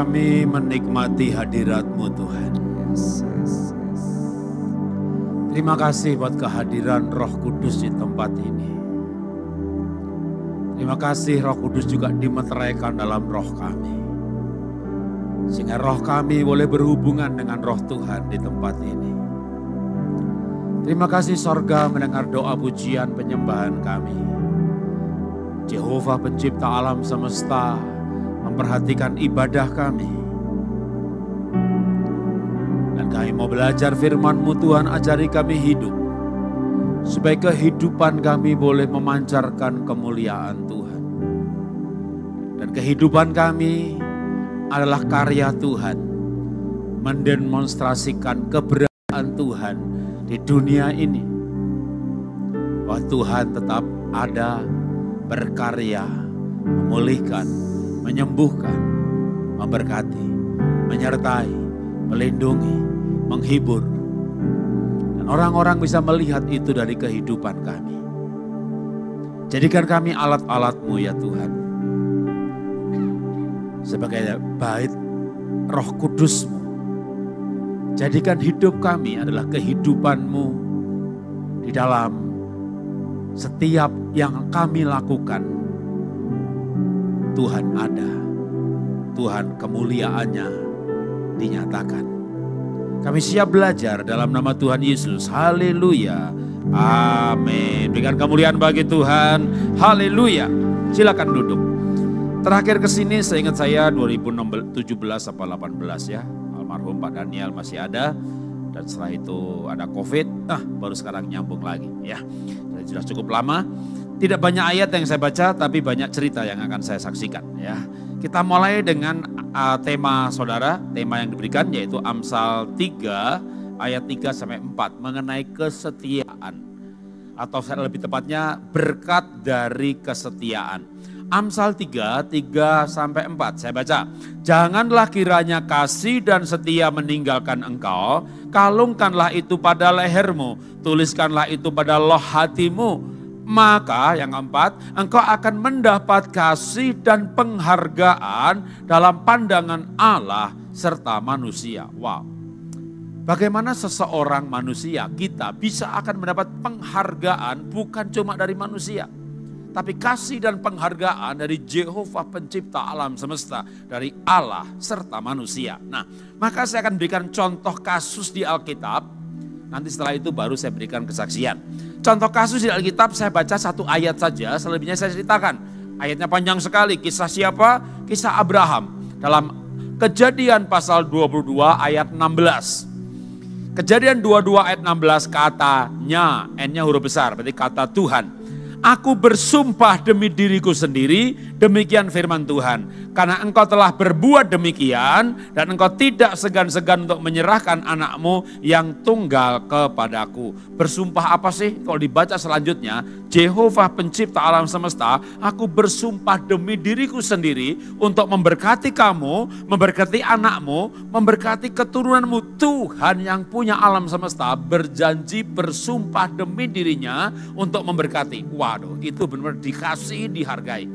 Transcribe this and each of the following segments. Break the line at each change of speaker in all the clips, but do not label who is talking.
Kami menikmati hadirat-Mu Tuhan. Terima kasih buat kehadiran Roh Kudus di tempat ini. Terima kasih Roh Kudus juga dimeteraikan dalam roh kami. Sehingga roh kami boleh berhubungan dengan roh Tuhan di tempat ini. Terima kasih sorga mendengar doa pujian penyembahan kami. Jehovah pencipta alam semesta memperhatikan ibadah kami. Dan kami mau belajar firman-Mu Tuhan, ajari kami hidup. Supaya kehidupan kami boleh memancarkan kemuliaan Tuhan. Dan kehidupan kami adalah karya Tuhan. Mendemonstrasikan keberadaan Tuhan di dunia ini. Bahwa Tuhan tetap ada, berkarya, memulihkan, menyembuhkan, memberkati, menyertai, melindungi, menghibur. Dan orang-orang bisa melihat itu dari kehidupan kami. Jadikan kami alat-alat-Mu ya Tuhan. Sebagai bait Roh Kudus-Mu. Jadikan hidup kami adalah kehidupan-Mu di dalam setiap yang kami lakukan. Tuhan ada, Tuhan kemuliaannya dinyatakan. Kami siap belajar dalam nama Tuhan Yesus. Haleluya. Amin. Berikan kemuliaan bagi Tuhan. Haleluya. Silakan duduk. Terakhir kesini seingat saya 2017 apa 18 ya. Almarhum Pak Daniel masih ada. Dan setelah itu ada COVID. Baru sekarang nyambung lagi ya. Jadi sudah cukup lama. Tidak banyak ayat yang saya baca, tapi banyak cerita yang akan saya saksikan ya. Kita mulai dengan tema saudara, tema yang diberikan yaitu Amsal 3 ayat 3 sampai 4 mengenai kesetiaan. Atau lebih tepatnya berkat dari kesetiaan. Amsal 3 sampai 4 saya baca. Janganlah kiranya kasih dan setia meninggalkan engkau, kalungkanlah itu pada lehermu, tuliskanlah itu pada loh hatimu. Maka yang keempat, engkau akan mendapat kasih dan penghargaan dalam pandangan Allah serta manusia. Wow. Bagaimana seseorang manusia, kita bisa akan mendapat penghargaan bukan cuma dari manusia. Tapi kasih dan penghargaan dari Jehovah pencipta alam semesta, dari Allah serta manusia. Nah, maka saya akan berikan contoh kasus di Alkitab. Nanti setelah itu baru saya berikan kesaksian. Contoh kasus di Alkitab saya baca satu ayat saja, selebihnya saya ceritakan. Ayatnya panjang sekali, kisah siapa? Kisah Abraham. Dalam Kejadian pasal 22 ayat 16. Kejadian 22 ayat 16 katanya, N-nya huruf besar, berarti kata Tuhan. Aku bersumpah demi diriku sendiri, demikian firman Tuhan. Karena engkau telah berbuat demikian, dan engkau tidak segan-segan untuk menyerahkan anakmu yang tunggal kepadaku. Bersumpah apa sih? Kalau dibaca selanjutnya, Jehovah pencipta alam semesta, aku bersumpah demi diriku sendiri untuk memberkati kamu, memberkati anakmu, memberkati keturunanmu. Tuhan yang punya alam semesta berjanji bersumpah demi dirinya untuk memberkati. Waduh, itu benar-benar dikasih, dihargai.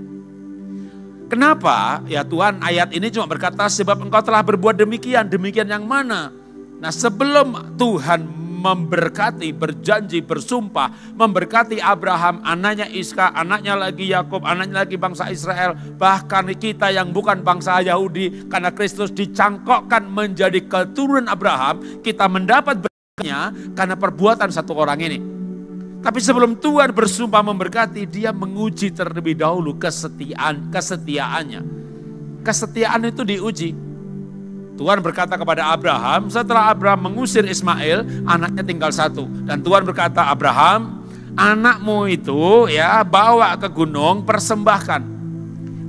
Kenapa? Ya Tuhan, ayat ini cuma berkata sebab engkau telah berbuat demikian. Demikian yang mana? Nah, sebelum Tuhan memberkati, berjanji, bersumpah, memberkati Abraham, anaknya Ishak, anaknya lagi Yakub, anaknya lagi bangsa Israel, bahkan kita yang bukan bangsa Yahudi, karena Kristus dicangkokkan menjadi keturunan Abraham, kita mendapat berkatnya karena perbuatan satu orang ini. Tapi sebelum Tuhan bersumpah memberkati, dia menguji terlebih dahulu kesetiaannya. Kesetiaan itu diuji. Tuhan berkata kepada Abraham, setelah Abraham mengusir Ismail, anaknya tinggal satu. Dan Tuhan berkata, Abraham, anakmu itu ya bawa ke gunung, persembahkan.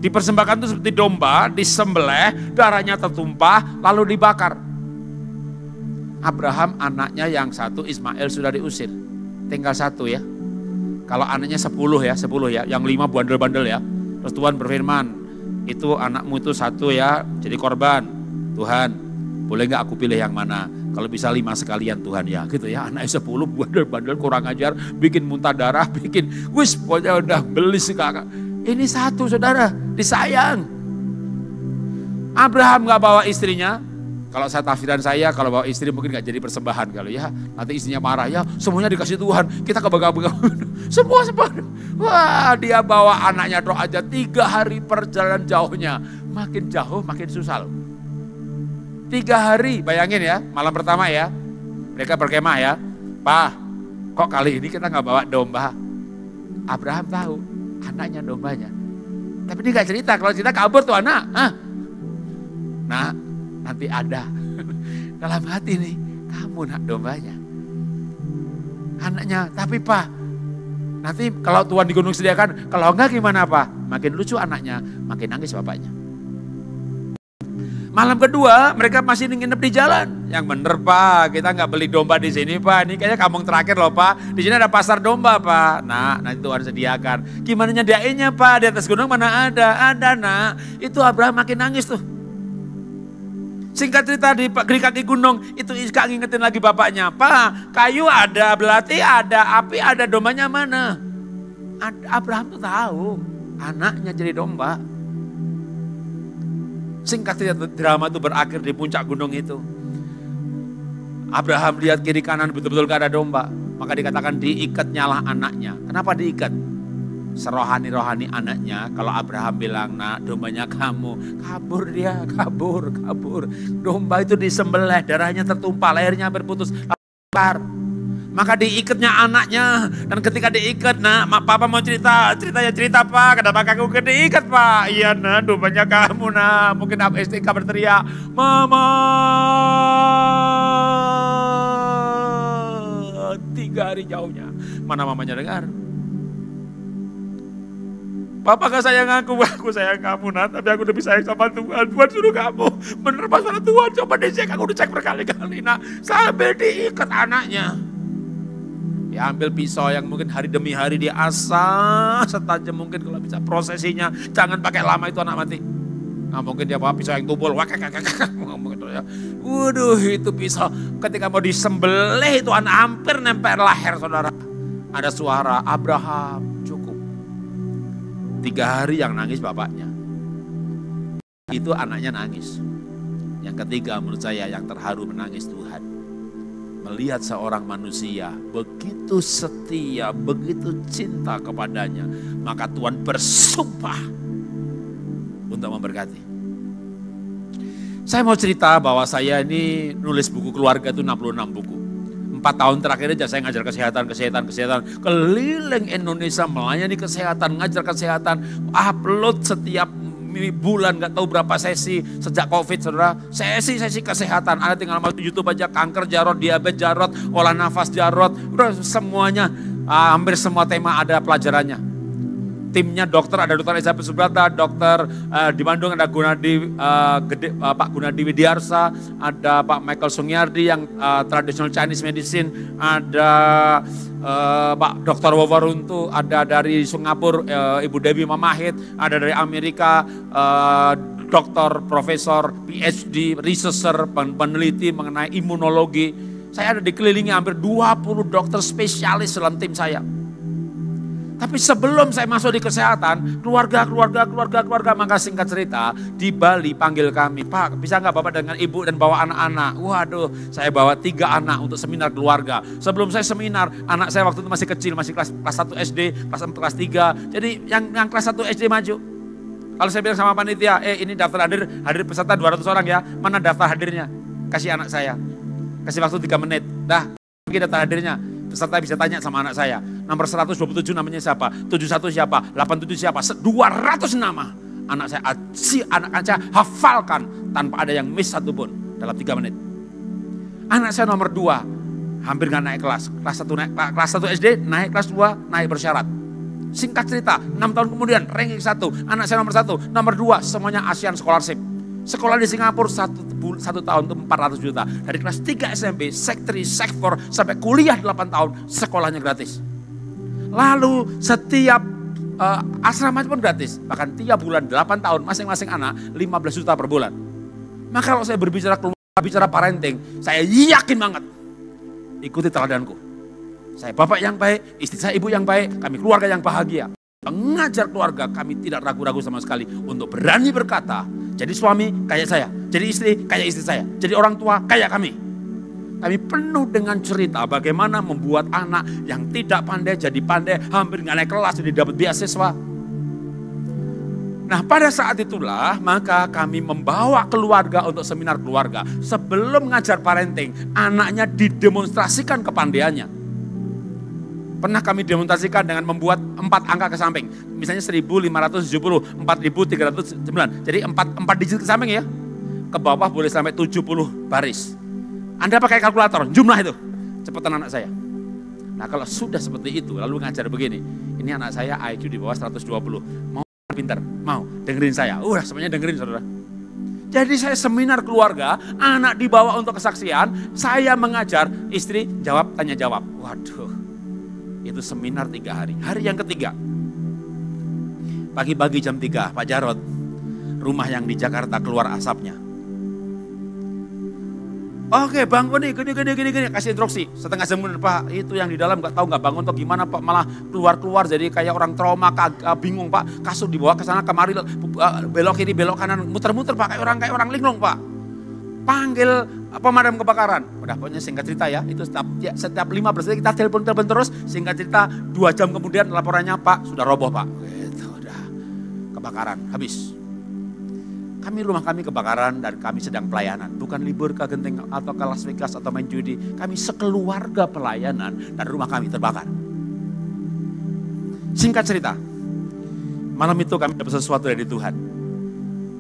Dipersembahkan itu seperti domba, disembelih, darahnya tertumpah, lalu dibakar. Abraham anaknya yang satu, Ismail sudah diusir. Tinggal satu ya. Kalau anaknya 10 ya, yang 5 bandel-bandel ya. Terus Tuhan berfirman, itu anakmu itu satu ya, jadi korban. Tuhan, boleh gak aku pilih yang mana? Kalau bisa 5 sekalian Tuhan ya, gitu ya. Anaknya 10 bandel-bandel kurang ajar, bikin muntah darah, bikin pokoknya udah belis kakak. Ini satu saudara, disayang. Abraham nggak bawa istrinya. Kalau saya tafsiran saya, kalau bawa istri mungkin nggak jadi persembahan kalau ya. Nanti istrinya marah ya, semuanya dikasih Tuhan. Kita kebangga-bangga. Semua. Wah, dia bawa anaknya doa aja 3 hari perjalanan jauhnya. Makin jauh makin susah loh. 3 hari, bayangin ya, malam pertama ya. Mereka berkemah ya. Pak, kok kali ini kita nggak bawa domba? Abraham tahu anaknya dombanya. Tapi dia nggak cerita, kalau cerita kabur tuh anak. Nah, nanti ada. Dalam hati nih, kamu nak dombanya. Anaknya, tapi Pak, nanti kalau Tuhan di gunung sediakan, kalau enggak gimana Pak? Makin lucu anaknya, makin nangis bapaknya. Malam kedua mereka masih nginep di jalan. Yang bener Pak, kita nggak beli domba di sini Pak. Ini kayaknya kampung terakhir loh Pak. Di sini ada pasar domba Pak. Nah, nanti Tuhan sediakan. Gimana nyediainnya Pak? Di atas gunung mana ada? Ada nak. Itu Abraham makin nangis tuh. Singkat cerita di kaki gunung itu Iska ngingetin lagi bapaknya. Pak, kayu ada, belati ada, api ada, dombanya mana? Abraham tuh tahu anaknya jadi domba. Singkat cerita drama itu berakhir di puncak gunung itu. Abraham lihat kiri kanan betul-betul gak ada domba. Maka dikatakan diikatnyalah anaknya. Kenapa diikat? Serohani-rohani anaknya. Kalau Abraham bilang, nah dombanya kamu. Kabur dia, kabur. Domba itu disembelih, darahnya tertumpah, lehernya hampir putus. Maka diikatnya anaknya. Dan ketika diikat, nah papa mau cerita Pak. Kenapa kamu diikat Pak? Iya nah, dombanya kamu nah. Mungkin STK berteriak, Mama. 3 hari jauhnya. Mana mamanya dengar? Papa gak sayang aku sayang kamu nah. Tapi aku lebih sayang sama Tuhan. Tuhan suruh kamu. Bener masalah Tuhan, coba dicek. Aku udah cek berkali-kali nah. Sambil diikat anaknya. Dia ambil pisau yang mungkin hari demi hari dia asah setajam mungkin kalau bisa prosesinya. Jangan pakai lama itu anak mati. Nah, mungkin dia bawa pisau yang tumpul. Waduh itu pisau. Ketika mau disembelih itu anak hampir nempel leher saudara. Ada suara Abraham cukup. 3 hari yang nangis bapaknya. Itu anaknya nangis. Yang ketiga menurut saya yang terharu menangis Tuhan. Melihat seorang manusia begitu setia, begitu cinta kepadanya. Maka Tuhan bersumpah untuk memberkati. Saya mau cerita bahwa saya ini nulis buku keluarga itu 66 buku. 4 tahun terakhir aja saya ngajar kesehatan. Keliling Indonesia melayani kesehatan, ngajar kesehatan. Upload setiap bulan gak tahu berapa sesi sejak COVID saudara. Sesi kesehatan. Ada tinggal masuk YouTube aja, kanker jarot, diabetes jarot, olah nafas jarot. Udah semuanya, hampir semua tema ada pelajarannya. Timnya dokter, ada dokter Elizabeth Subrata, dokter di Bandung ada Pak Gunadi Widiarsa, ada Pak Michael Sungyardi yang traditional Chinese medicine, ada Pak Dr. Wawaruntu, ada dari Singapura Ibu Debbie Mamahit, ada dari Amerika dokter, profesor, PhD, researcher, peneliti mengenai imunologi. Saya ada dikelilingi hampir 20 dokter spesialis dalam tim saya. Tapi sebelum saya masuk di kesehatan, keluarga, maka singkat cerita, di Bali panggil kami, Pak bisa nggak Bapak dengan Ibu dan bawa anak-anak? Waduh, saya bawa 3 anak untuk seminar keluarga. Sebelum saya seminar, anak saya waktu itu masih kecil, masih kelas 1 SD, kelas 4, kelas 3. Jadi yang kelas 1 SD maju. Kalau saya bilang sama panitia, ini daftar hadir peserta 200 orang ya, mana daftar hadirnya? Kasih anak saya, kasih waktu 3 menit, dah, pergi daftar hadirnya. Peserta bisa tanya sama anak saya, nomor 127 namanya siapa, 71 siapa, 87 siapa, 200 nama. Anak saya hafalkan tanpa ada yang miss satupun dalam 3 menit. Anak saya nomor 2, hampir gak naik kelas. Kelas 1 SD, naik kelas 2, naik bersyarat. Singkat cerita, 6 tahun kemudian ranking 1, anak saya nomor 1, nomor 2 semuanya ASEAN Scholarship. Sekolah di Singapura 1 tahun itu 400 juta. Dari kelas 3 SMP, Sek 3, Sek 4, sampai kuliah 8 tahun, sekolahnya gratis. Lalu setiap asrama pun gratis. Bahkan 3 bulan, 8 tahun, masing-masing anak 15 juta per bulan. Maka kalau saya berbicara keluarga, bicara parenting, saya yakin banget. Ikuti teladanku. Saya bapak yang baik, istri saya ibu yang baik, kami keluarga yang bahagia. mengajar keluarga, kami tidak ragu-ragu sama sekali untuk berani berkata, jadi suami kayak saya, jadi istri kayak istri saya, jadi orang tua kayak kami. Kami penuh dengan cerita bagaimana membuat anak yang tidak pandai jadi pandai, hampir nggak naik kelas jadi dapat beasiswa. Nah, pada saat itulah maka kami membawa keluarga untuk seminar keluarga. Sebelum ngajar parenting, anaknya didemonstrasikan kepandaiannya. Pernah kami demonstrasikan dengan membuat 4 angka ke samping. Misalnya 1570, 4309. Jadi 4 digit ke samping ya. Ke bawah boleh sampai 70 baris. Anda pakai kalkulator, jumlah itu. Cepetan anak saya. Nah, kalau sudah seperti itu, lalu ngajar begini. Ini anak saya IQ di bawah 120. Mau pintar? Mau? Dengerin saya. Semuanya dengerin saudara. Jadi saya seminar keluarga, anak dibawa untuk kesaksian, saya mengajar, istri jawab, tanya jawab. Waduh. Itu seminar 3 hari. Hari yang ketiga, pagi-pagi jam 3, Pak Jarod, rumah yang di Jakarta keluar asapnya. Oke, bangun nih, gini, kasih instruksi. Setengah jam kemudian, Pak, itu yang di dalam gak tahu gak bangun atau gimana Pak, malah keluar jadi kayak orang trauma, bingung Pak. Kasur dibawa ke sana kemari, belok kiri, belok kanan, muter-muter Pak, kayak orang linglung Pak. Panggil pemadam kebakaran. Udah pokoknya singkat cerita ya, itu setiap 15 detik kita telepon terus. Singkat cerita 2 jam kemudian laporannya Pak sudah roboh Pak. Gitu, udah kebakaran, habis. Rumah kami kebakaran dan kami sedang pelayanan. Bukan libur ke Genting atau ke Las Vegas atau main judi. Kami sekeluarga pelayanan dan rumah kami terbakar. Singkat cerita, malam itu kami dapat sesuatu dari Tuhan.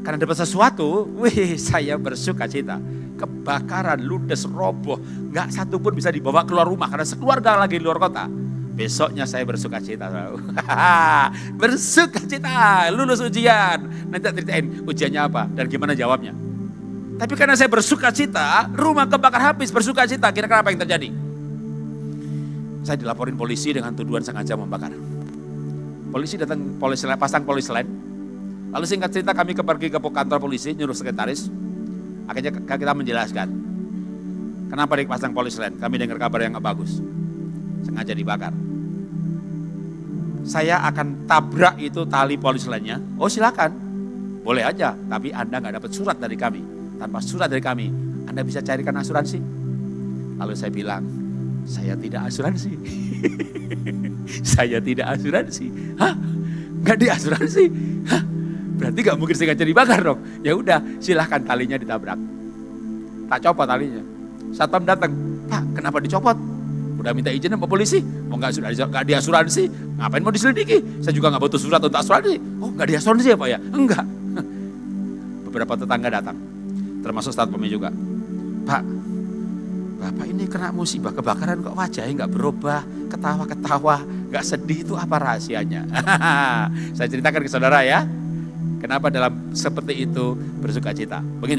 Karena dapat sesuatu, saya bersuka cita. Kebakaran, ludes, roboh, gak satu pun bisa dibawa keluar rumah karena sekeluarga lagi di luar kota. Besoknya saya bersuka cita. Bersuka cita, lulus ujian. Nanti tak ceritain ujiannya apa dan gimana jawabnya. Tapi karena saya bersuka cita, rumah kebakar habis, bersuka cita. Kira-kira apa yang terjadi? Saya dilaporin polisi dengan tuduhan sengaja membakar. Polisi datang, pasang polis lain. Lalu singkat cerita kami pergi ke kantor polisi, nyuruh sekretaris. Akhirnya kita menjelaskan. Kenapa dipasang polis lain? Kami dengar kabar yang gak bagus. Sengaja dibakar. Saya akan tabrak itu tali polis lainnya. Oh silakan, boleh aja. Tapi Anda gak dapat surat dari kami. Tanpa surat dari kami, Anda bisa carikan asuransi. Lalu saya bilang, saya tidak asuransi. Saya tidak asuransi. Hah? Gak diasuransi? Hah? Berarti gak mungkin sengaja dibakar dong. Ya udah, silahkan talinya ditabrak. Tak copot talinya. Satpam datang, Pak kenapa dicopot? Udah minta izin sama polisi. Oh gak diasuransi, ngapain mau diselidiki? Saya juga gak butuh surat untuk asuransi. Oh gak diasuransi ya Pak ya? Enggak. Beberapa tetangga datang, termasuk satpamnya juga. Pak, Bapak ini kena musibah kebakaran kok wajahnya gak berubah, ketawa-ketawa, gak sedih, itu apa rahasianya? Saya ceritakan ke saudara ya. Kenapa dalam seperti itu bersuka cita? Begini.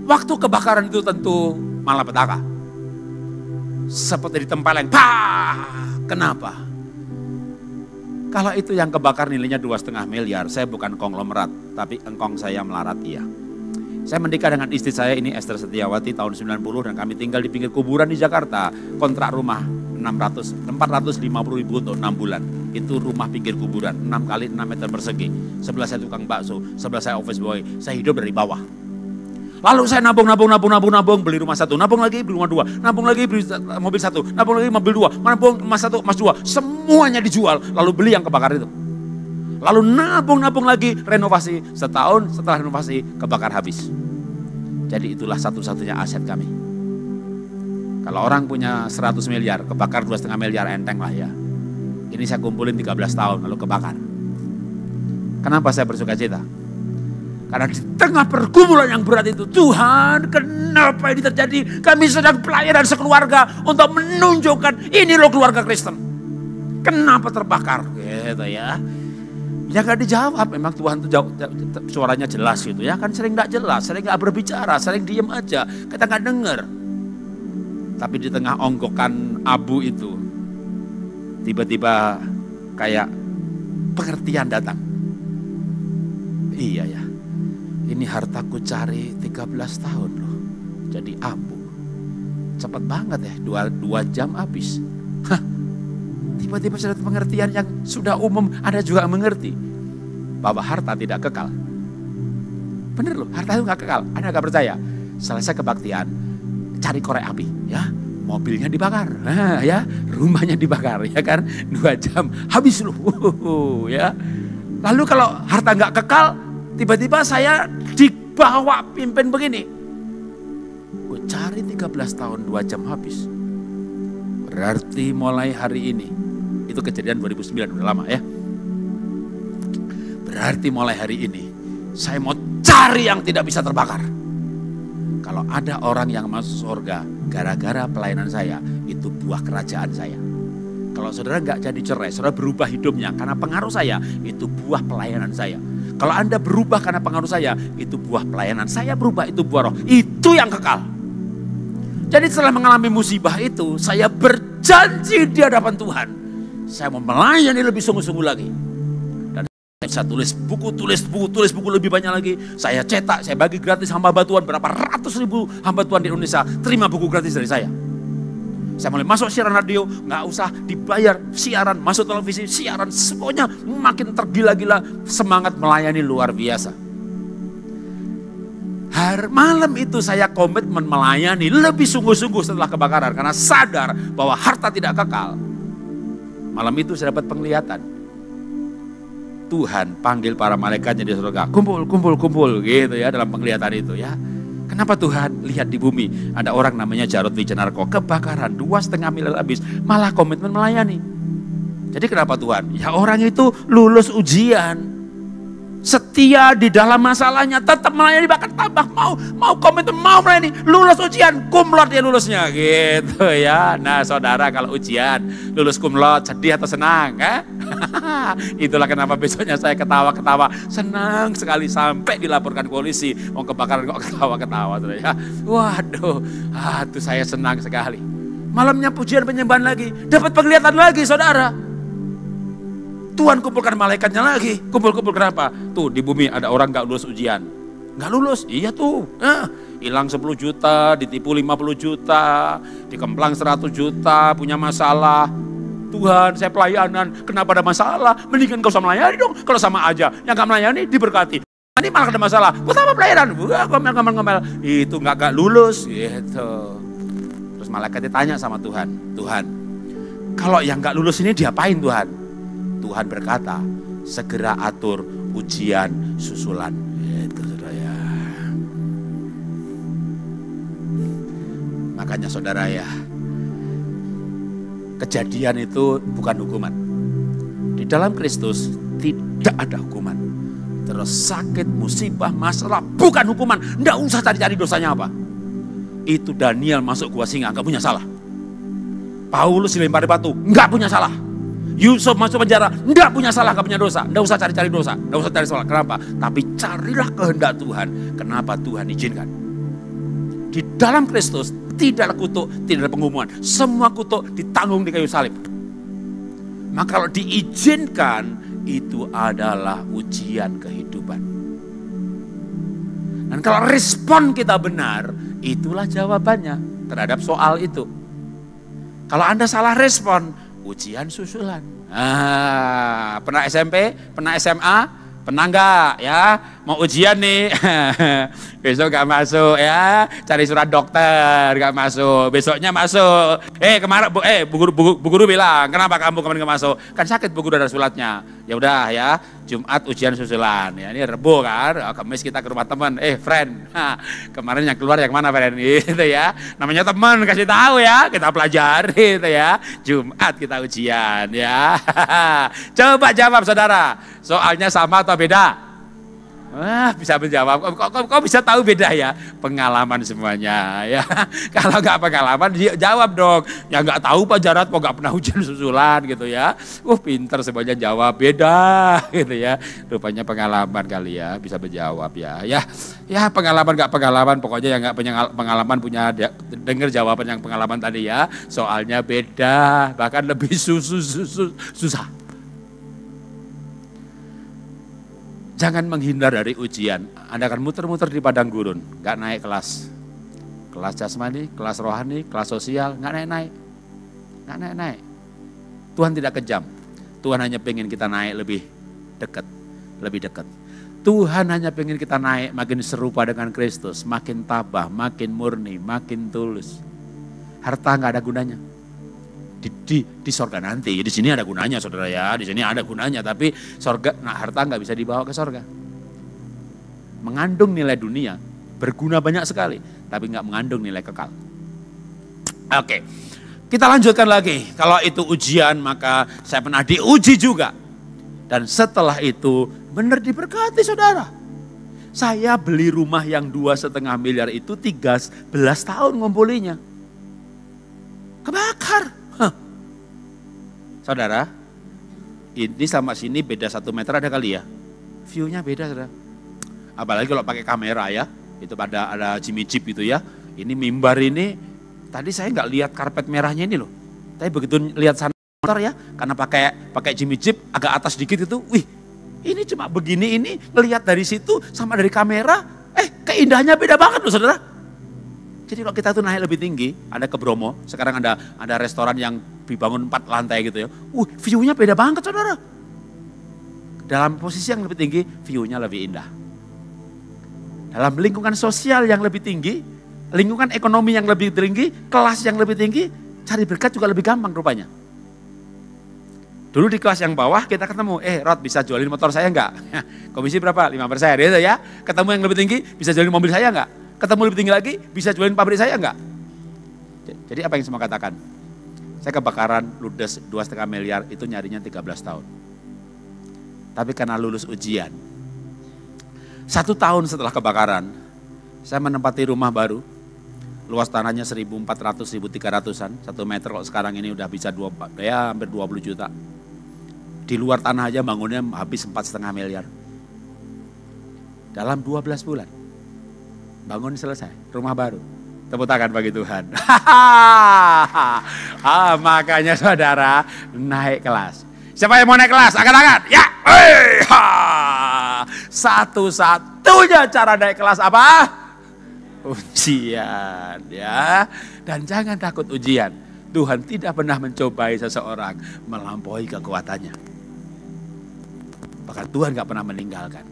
Waktu kebakaran itu tentu malapetaka. Seperti ditempeleng. Pah! Kenapa? Kalau itu yang kebakar nilainya 2,5 miliar, saya bukan konglomerat, tapi engkong saya melarat iya. Saya menikah dengan istri saya ini Esther Setiawati tahun 90 dan kami tinggal di pinggir kuburan di Jakarta. Kontrak rumah 450 ribu untuk 6 bulan. Itu rumah pinggir kuburan, 6 kali 6 meter persegi. Sebelah saya tukang bakso, sebelah saya office boy. Saya hidup dari bawah. Lalu saya nabung, beli rumah 1, nabung lagi beli rumah 2, nabung lagi beli mobil 1, nabung lagi mobil 2, nabung emas 1, emas 2. Semuanya dijual, lalu beli yang kebakar itu. Lalu nabung lagi, renovasi. Setahun setelah renovasi, kebakar habis. Jadi itulah satu-satunya aset kami. Kalau orang punya 100 miliar, kebakar 2,5 miliar enteng lah ya. Ini saya kumpulin 13 tahun, lalu kebakar. Kenapa saya bersuka cita? Karena di tengah pergumulan yang berat itu, Tuhan kenapa ini terjadi? Kami sedang pelayanan sekeluarga untuk menunjukkan ini loh keluarga Kristen. Kenapa terbakar? Gitu ya. Ya gak dijawab, memang Tuhan tuh suaranya jelas gitu ya. Kan sering gak jelas, sering gak berbicara, sering diem aja. Kita gak denger. Tapi di tengah onggokan abu itu, tiba-tiba kayak pengertian datang. Iya ya, ini hartaku cari 13 tahun loh, jadi abu. Cepat banget ya, 2 jam habis. Hah, Tiba-tiba sudah pengertian yang sudah umum, Anda juga mengerti bahwa harta tidak kekal. Bener loh, harta itu gak kekal. Anda gak percaya? Selesai kebaktian, cari korek api, ya, mobilnya dibakar, ya, rumahnya dibakar, ya kan, 2 jam habis loh, ya. Lalu kalau harta gak kekal, tiba-tiba saya dibawa pimpin begini. Gue cari 13 tahun 2 jam habis. Berarti mulai hari ini, itu kejadian 2009, udah lama ya. Berarti mulai hari ini, saya mau cari yang tidak bisa terbakar. Kalau ada orang yang masuk surga gara-gara pelayanan saya, itu buah kerajaan saya. Kalau saudara nggak jadi cerai, saudara berubah hidupnya karena pengaruh saya, itu buah pelayanan saya. Kalau Anda berubah karena pengaruh saya, itu buah pelayanan saya berubah, itu buah roh. Itu yang kekal. Jadi setelah mengalami musibah itu, saya berjanji di hadapan Tuhan, saya mau melayani lebih sungguh-sungguh lagi. Dan saya tulis buku lebih banyak lagi. Saya cetak, saya bagi gratis hamba Tuhan, berapa ratus ribu hamba Tuhan di Indonesia terima buku gratis dari saya. Saya mulai masuk siaran radio, nggak usah dibayar, siaran, masuk televisi, siaran, semuanya makin tergila-gila, semangat melayani luar biasa. Malam itu saya komitmen melayani lebih sungguh-sungguh setelah kebakaran, karena sadar bahwa harta tidak kekal. Malam itu saya dapat penglihatan. Tuhan panggil para malaikatnya di surga, kumpul gitu ya, dalam penglihatan itu ya. Kenapa Tuhan lihat di bumi ada orang namanya Jarod Wijanarko, kebakaran 2,5 miliar habis, malah komitmen melayani. Jadi kenapa Tuhan? Ya orang itu lulus ujian, setia di dalam masalahnya, tetap melayani, bahkan tambah mau komitmen, mau melayani, lulus ujian, kumlot dia lulusnya gitu ya. Nah saudara, kalau ujian lulus kumlot, sedih atau senang? Itulah kenapa besoknya saya ketawa-ketawa, senang sekali sampai dilaporkan polisi, mau kebakaran kok ketawa-ketawa ya. Waduh, itu saya senang sekali. Malamnya pujian penyembahan lagi, dapat penglihatan lagi saudara. Tuhan kumpulkan malaikatnya lagi. Kumpul-kumpul kenapa? Tuh di bumi ada orang gak lulus ujian. Gak lulus? Iya tuh. Hilang 10 juta, ditipu 50 juta, dikemplang 100 juta, punya masalah. Tuhan, saya pelayanan, kenapa ada masalah? Mendingan kau usah melayani dong. Kalau sama aja, yang gak melayani diberkati. Ini malah ada masalah. Buat apa pelayanan? Wah, ngomel-ngomel. Itu gak lulus. Gitu. Terus malaikatnya tanya sama Tuhan. Tuhan, kalau yang gak lulus ini diapain Tuhan? Tuhan berkata, segera atur ujian susulan. Itu saudara ya. Makanya saudara ya, kejadian itu bukan hukuman. Di dalam Kristus tidak ada hukuman. Terus sakit, musibah, masalah bukan hukuman. Nggak usah cari-cari dosanya apa. Itu Daniel masuk gua singa, nggak punya salah. Paulus dilempari batu, nggak punya salah. Yusuf masuk penjara, enggak punya salah, enggak punya dosa. Enggak usah cari-cari dosa, enggak usah cari salah. Kenapa? Tapi carilah kehendak Tuhan. Kenapa Tuhan izinkan? Di dalam Kristus tidak ada kutuk, tidak ada pengumuman. Semua kutuk ditanggung di kayu salib. Maka kalau diizinkan, itu adalah ujian kehidupan. Dan kalau respon kita benar, itulah jawabannya terhadap soal itu. Kalau Anda salah respon, ujian susulan. Pernah SMP, pernah SMA, pernah enggak ya? Mau ujian nih, besok gak masuk ya, cari surat dokter gak masuk, besoknya masuk. Kemarin bu guru bilang, kenapa kamu kemarin gak masuk? Kan sakit bu guru ada suratnya. Ya udah ya, Jumat ujian susulan. Ya ini Rebo kan, Kamis kita ke rumah teman. Friend, kemarin yang keluar yang mana friend? Gitu ya. Namanya teman, kasih tahu ya, kita pelajari itu ya. Jumat kita ujian ya. Coba jawab saudara, soalnya sama atau beda? Bisa menjawab. Kok bisa tahu beda ya? Pengalaman semuanya ya. Kalau nggak pengalaman, jawab dong. Ya nggak tahu Pak Jarod, kok nggak pernah ujian susulan gitu ya. Pinter semuanya jawab beda gitu ya. Rupanya pengalaman kali ya, bisa menjawab ya. Ya pengalaman nggak pengalaman, pokoknya yang nggak punya pengalaman punya dengar jawaban yang pengalaman tadi ya. Soalnya beda, bahkan lebih susah. Jangan menghindar dari ujian. Anda akan muter-muter di padang gurun, gak naik kelas. Kelas jasmani, kelas rohani, kelas sosial, gak naik-naik. Tuhan tidak kejam. Tuhan hanya pengen kita naik lebih dekat, lebih dekat. Tuhan hanya pengen kita naik makin serupa dengan Kristus, makin tabah, makin murni, makin tulus. Harta nggak ada gunanya. Di sorga nanti, di sini ada gunanya saudara ya, di sini ada gunanya, tapi sorga, harta nggak bisa dibawa ke sorga. Mengandung nilai dunia, berguna banyak sekali, tapi nggak mengandung nilai kekal. Oke, kita lanjutkan lagi. Kalau itu ujian, maka saya pernah diuji juga. Dan setelah itu benar diberkati saudara. Saya beli rumah yang 2,5 miliar itu 13 tahun ngumpulinya. Kebakar. Saudara, ini sama sini beda 1 meter ada kali ya. View-nya beda saudara. Apalagi kalau pakai kamera ya. Itu ada Jimmy Jeep itu ya. Ini mimbar ini. Tadi saya nggak lihat karpet merahnya ini loh. Tapi begitu lihat sana motor ya, karena pakai Jimmy Jeep agak atas dikit itu, wih, ini cuma begini ini ngelihat dari situ sama dari kamera, keindahannya beda banget loh saudara. Jadi kalau kita tuh naik lebih tinggi, ada ke Bromo, sekarang ada restoran yang dibangun 4 lantai gitu ya, view-nya beda banget saudara. Dalam posisi yang lebih tinggi, view-nya lebih indah. Dalam lingkungan sosial yang lebih tinggi, lingkungan ekonomi yang lebih tinggi, kelas yang lebih tinggi, cari berkat juga lebih gampang rupanya. Dulu di kelas yang bawah kita ketemu, Rod bisa jualin motor saya enggak? Komisi berapa? 5% gitu ya. Ketemu yang lebih tinggi, bisa jualin mobil saya enggak? Ketemu lebih tinggi lagi, bisa jualin pabrik saya enggak? Jadi apa yang semua katakan? Saya kebakaran, ludes 2,5 miliar, itu nyarinya 13 tahun. Tapi karena lulus ujian, 1 tahun setelah kebakaran, saya menempati rumah baru. Luas tanahnya 1.400, 1.300-an, 1 meter kalau sekarang ini udah bisa hampir 20 juta. Di luar tanah aja bangunnya habis 4,5 miliar. Dalam 12 bulan, bangun selesai, rumah baru. Tepuk tangan bagi Tuhan. Makanya saudara naik kelas. Siapa yang mau naik kelas? Angkat-angkat. Ya. Satu-satunya cara naik kelas apa? Ujian ya. Dan jangan takut ujian. Tuhan tidak pernah mencobai seseorang melampaui kekuatannya. Bahkan Tuhan gak pernah meninggalkan.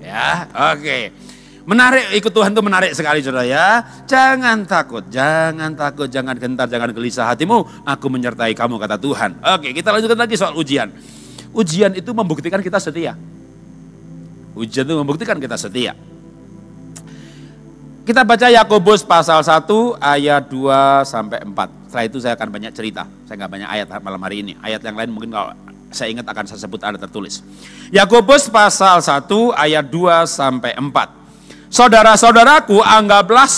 Ya, oke. Menarik, ikut Tuhan itu menarik sekali saudara ya. Jangan takut, jangan gentar, jangan gelisah hatimu. Aku menyertai kamu kata Tuhan. Oke, kita lanjutkan lagi soal ujian. Ujian itu membuktikan kita setia. Ujian itu membuktikan kita setia. Kita baca Yakobus pasal 1 ayat 2 sampai 4. Setelah itu saya akan banyak cerita. Saya nggak banyak ayat malam hari ini. Ayat yang lain mungkin kalau saya ingat akan saya sebut ada tertulis. Yakobus pasal 1 ayat 2 sampai 4. Saudara-saudaraku, anggaplah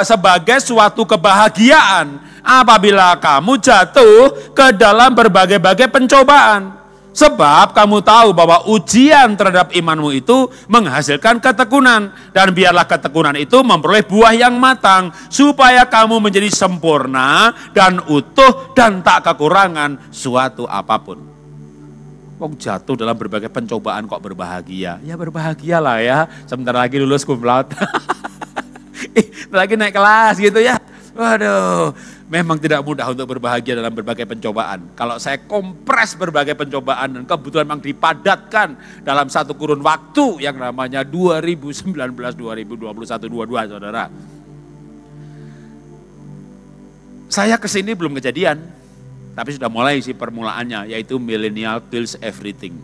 sebagai suatu kebahagiaan apabila kamu jatuh ke dalam berbagai-bagai pencobaan. Sebab kamu tahu bahwa ujian terhadap imanmu itu menghasilkan ketekunan. Dan biarlah ketekunan itu memperoleh buah yang matang. Supaya kamu menjadi sempurna dan utuh dan tak kekurangan suatu apapun. Wong jatuh dalam berbagai pencobaan kok berbahagia. Ya berbahagialah ya. Sebentar lagi lulus cum laude. Lagi naik kelas gitu ya. Waduh, memang tidak mudah untuk berbahagia dalam berbagai pencobaan. Kalau saya kompres berbagai pencobaan dan kebetulan memang dipadatkan dalam satu kurun waktu yang namanya 2019, 2021, 2022 saudara. Saya kesini belum kejadian, tapi sudah mulai sih permulaannya, yaitu Millennial Kills Everything.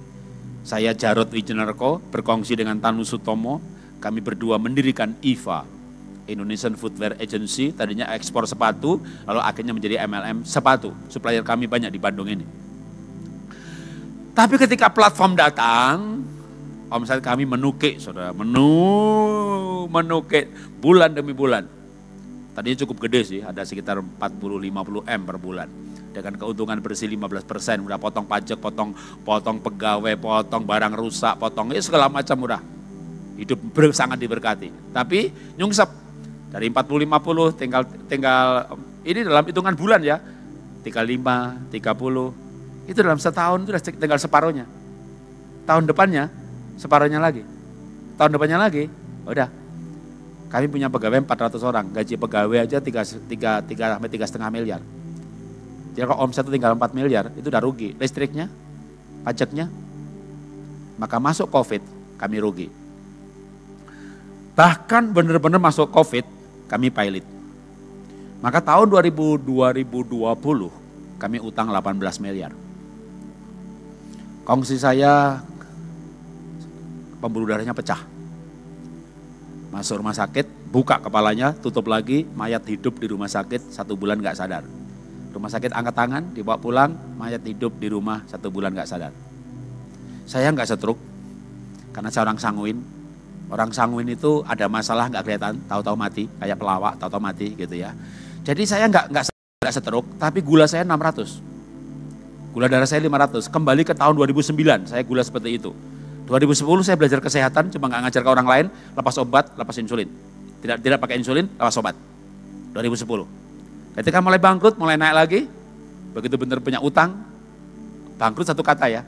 Saya Jarod Wijenarko berkongsi dengan Tanu Sutomo, kami berdua mendirikan IFA, Indonesian Footwear Agency, tadinya ekspor sepatu, lalu akhirnya menjadi MLM sepatu. Supplier kami banyak di Bandung ini. Tapi ketika platform datang, omset kami menukik, saudara, menukik bulan demi bulan. Tadinya cukup gede sih, ada sekitar 40-50 M per bulan. Dengan keuntungan bersih 15%, udah potong pajak, potong pegawai, potong barang rusak, potong segala macam udah. Hidup sangat diberkati. Tapi nyungsep. Dari 40-50 tinggal ini dalam hitungan bulan ya. 35, 30. Itu dalam setahun itu tinggal separuhnya. Tahun depannya separuhnya lagi. Tahun depannya lagi, udah. Kami punya pegawai 400 orang. Gaji pegawai aja 3,5 miliar. Jadi kalau omset itu tinggal 4 miliar, itu udah rugi. Listriknya, pajaknya, maka masuk COVID, kami rugi. Bahkan benar-benar masuk COVID, kami pilot. Maka tahun 2020, kami utang 18 miliar. Kongsi saya, pembuluh darahnya pecah. Masuk rumah sakit, buka kepalanya, tutup lagi, mayat hidup di rumah sakit, 1 bulan gak sadar. Rumah sakit angkat tangan, dibawa pulang, mayat hidup di rumah 1 bulan gak sadar. Saya gak stroke, karena saya orang sanguin. Orang sanguin itu ada masalah gak kelihatan, tahu-tahu mati, kayak pelawak, tahu-tahu mati gitu ya. Jadi saya gak stroke, tapi gula saya 600. Gula darah saya 500, kembali ke tahun 2009, saya gula seperti itu. 2010 saya belajar kesehatan, cuma gak ngajar ke orang lain, lepas obat, lepas insulin. Tidak pakai insulin, lepas obat. 2010. Ketika mulai bangkrut, mulai naik lagi, begitu benar punya utang, bangkrut satu kata ya.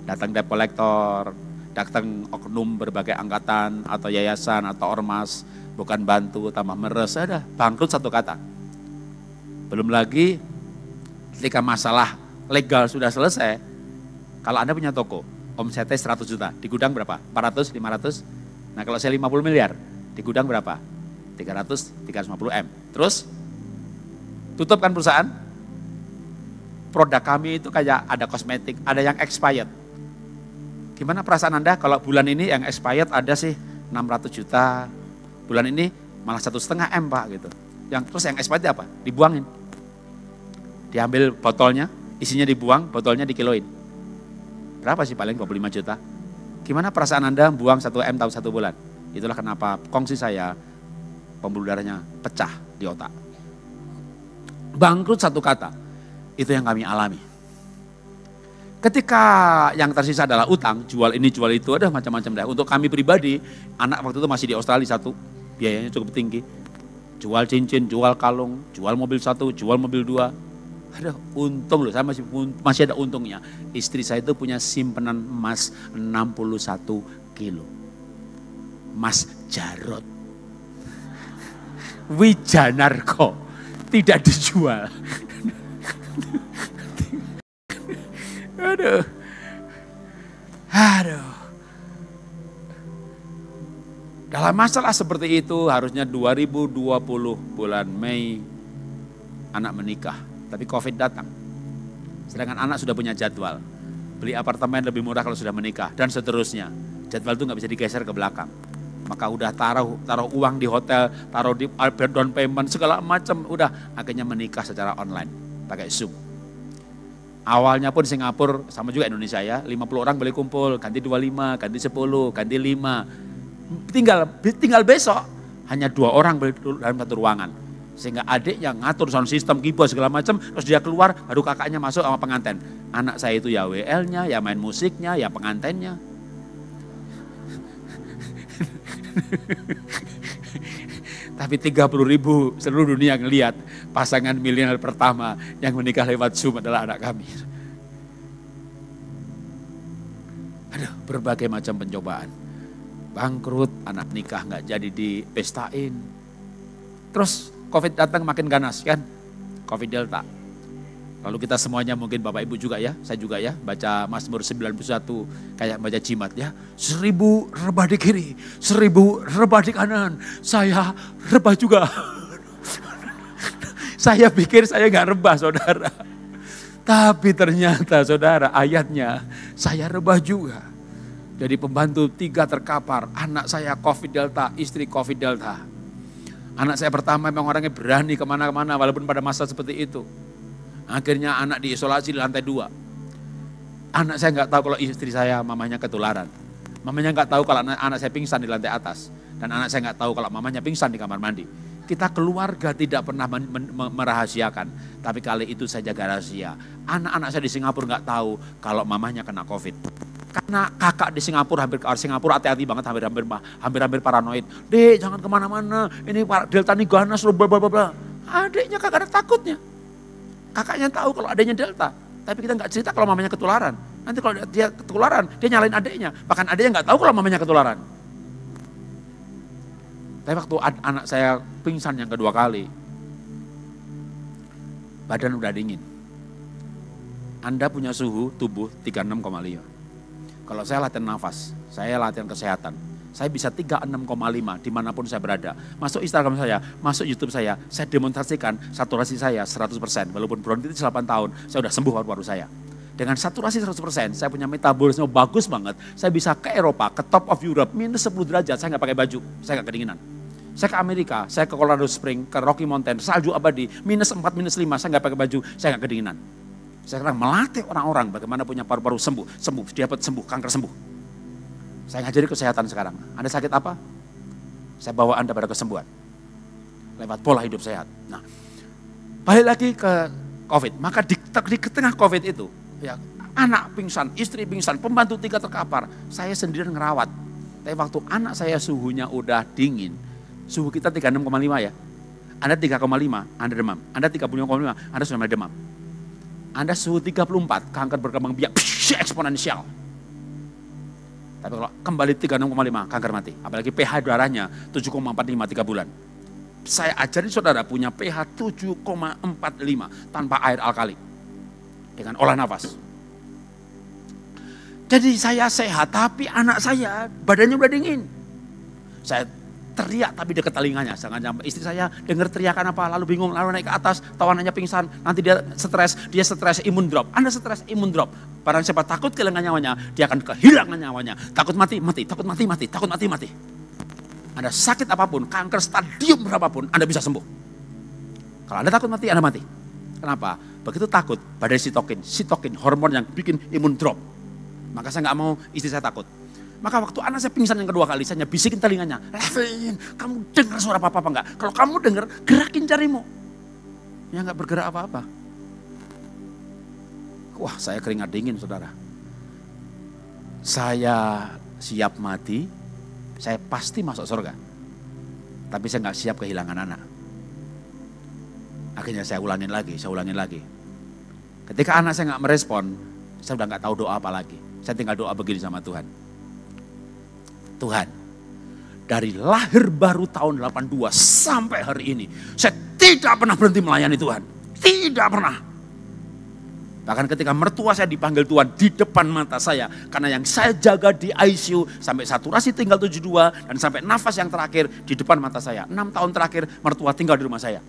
Datang debt collector, datang oknum berbagai angkatan atau yayasan atau ormas, bukan bantu, tambah meres, ada bangkrut satu kata. Belum lagi ketika masalah legal sudah selesai, kalau Anda punya toko, omsetnya 100 juta, di gudang berapa? 400, 500? Nah kalau saya 50 miliar, di gudang berapa? 300, 350 M. Terus tutup kan perusahaan, produk kami itu kayak ada kosmetik, ada yang expired. Gimana perasaan Anda kalau bulan ini yang expired ada sih 600 juta, bulan ini malah 1,5 M Pak gitu. Terus yang expired apa? Dibuangin. Diambil botolnya, isinya dibuang, botolnya dikiloin. Berapa sih paling 25 juta? Gimana perasaan Anda buang 1 M tahu 1 bulan? Itulah kenapa kongsi saya pembuluh darahnya pecah di otak. Bangkrut satu kata, itu yang kami alami. Ketika yang tersisa adalah utang, jual ini jual itu, ada macam-macam deh. Untuk kami pribadi, anak waktu itu masih di Australia 1, biayanya cukup tinggi. Jual cincin, jual kalung, jual mobil 1, jual mobil 2. Ada untung loh, saya masih ada untungnya. Istri saya itu punya simpanan emas 61 kilo. Emas Jarot. Wijanarko. Tidak dijual. Aduh. Dalam masalah seperti itu harusnya 2020 bulan Mei anak menikah. Tapi COVID datang. Sedangkan anak sudah punya jadwal. Beli apartemen lebih murah kalau sudah menikah dan seterusnya. Jadwal itu gak bisa digeser ke belakang. Maka udah taruh uang di hotel, taruh di down payment, segala macam. Udah akhirnya menikah secara online, pakai Zoom. Awalnya pun Singapura, sama juga Indonesia ya, 50 orang boleh kumpul, ganti 25, ganti 10, ganti 5. Tinggal besok, hanya 2 orang boleh dalam satu ruangan. Sehingga adik yang ngatur sound system, keyboard segala macam, terus dia keluar, baru kakaknya masuk sama pengantin. Anak saya itu ya WL-nya, ya main musiknya, ya pengantinnya. Tapi 30.000 seluruh dunia ngelihat pasangan milenial pertama yang menikah lewat Zoom adalah anak kami. Aduh, berbagai macam pencobaan. Bangkrut, anak nikah nggak jadi dipestain. Terus COVID datang makin ganas kan, COVID Delta. Lalu kita semuanya mungkin Bapak Ibu juga ya, saya juga ya, baca Mazmur 91 kayak baca jimat ya. 1000 rebah di kiri, 1000 rebah di kanan, saya rebah juga. Saya pikir saya gak rebah saudara. Tapi ternyata saudara ayatnya, saya rebah juga. Jadi pembantu 3 terkapar, anak saya COVID Delta, istri COVID Delta. Anak saya pertama memang orangnya berani kemana-mana walaupun pada masa seperti itu. Akhirnya anak diisolasi di lantai 2. Anak saya nggak tahu kalau istri saya mamanya ketularan. Mamanya nggak tahu kalau anak saya pingsan di lantai atas. Dan anak saya nggak tahu kalau mamanya pingsan di kamar mandi. Kita keluarga tidak pernah merahasiakan. Tapi kali itu saya jaga rahasia. Anak-anak saya di Singapura nggak tahu kalau mamanya kena COVID. Karena kakak di Singapura, Singapura hati-hati banget, hampir paranoid. Dek jangan kemana-mana, ini Delta nih ganas, bla bla bla. Adiknya kagak ada takutnya. Kakaknya tahu kalau adanya Delta, tapi kita nggak cerita kalau mamanya ketularan. Nanti kalau dia ketularan, dia nyalain adiknya. Bahkan adiknya nggak tahu kalau mamanya ketularan. Tapi waktu anak saya pingsan yang kedua kali, badan udah dingin. Anda punya suhu tubuh 36,5. Kalau saya latihan nafas, saya latihan kesehatan, saya bisa 36,5 dimanapun saya berada. Masuk Instagram saya, masuk YouTube saya demonstrasikan saturasi saya 100%. Walaupun bronkitis 8 tahun, saya udah sembuh paru-paru saya. Dengan saturasi 100%, saya punya metabolisme bagus banget. Saya bisa ke Eropa, ke top of Europe, minus 10 derajat, saya nggak pakai baju, saya nggak kedinginan. Saya ke Amerika, saya ke Colorado Springs, ke Rocky Mountain, salju abadi, minus 4, minus 5, saya nggak pakai baju, saya nggak kedinginan. Saya sekarang melatih orang-orang bagaimana punya paru-paru sembuh, dia dapat sembuh, kanker sembuh. Saya ngajari kesehatan sekarang. Anda sakit apa? Saya bawa Anda pada kesembuhan. Lewat pola hidup sehat. Nah, balik lagi ke COVID. Maka di tengah COVID itu, ya, anak pingsan, istri pingsan, pembantu 3 terkapar. Saya sendirian ngerawat. Tapi waktu anak saya suhunya udah dingin, suhu kita 36,5 ya. Anda 3,5, Anda demam. Anda 35,5, Anda sudah mulai demam. Anda suhu 34, kanker berkembang biak, eksponensial. Tapi kalau kembali 36,5, kanker mati. Apalagi pH darahnya 7,45 3 bulan. Saya ajari saudara punya pH 7,45 tanpa air alkali. Dengan olah nafas. Jadi saya sehat, tapi anak saya badannya udah dingin. Saya teriak tapi dekat telinganya, jangan sampai istri saya dengar teriakan apa, lalu bingung, lalu naik ke atas, tahu anaknya pingsan, nanti dia stres, imun drop. Anda stres, imun drop. Barang siapa takut kehilangan nyawanya, dia akan kehilangan nyawanya. Takut mati, takut mati. Anda sakit apapun, kanker stadium berapapun, Anda bisa sembuh. Kalau Anda takut mati, Anda mati. Kenapa? Begitu takut, badai sitokin, hormon yang bikin imun drop. Maka saya nggak mau istri saya takut. Maka waktu anak saya pingsan yang kedua kali, saya bisikin telinganya, Levin, kamu dengar suara papa apa enggak? Kalau kamu dengar, gerakin jarimu. Ya enggak bergerak apa-apa. Wah, saya keringat dingin, saudara. Saya siap mati, saya pasti masuk surga. Tapi saya enggak siap kehilangan anak. Akhirnya saya ulangin lagi. Ketika anak saya enggak merespon, saya udah enggak tahu doa apa lagi. Saya tinggal doa begini sama Tuhan. Tuhan, dari lahir baru tahun 82 sampai hari ini, saya tidak pernah berhenti melayani Tuhan. Tidak pernah. Bahkan ketika mertua saya dipanggil Tuhan di depan mata saya, karena yang saya jaga di ICU sampai saturasi tinggal 72 dan sampai nafas yang terakhir di depan mata saya. 6 tahun terakhir mertua tinggal di rumah saya.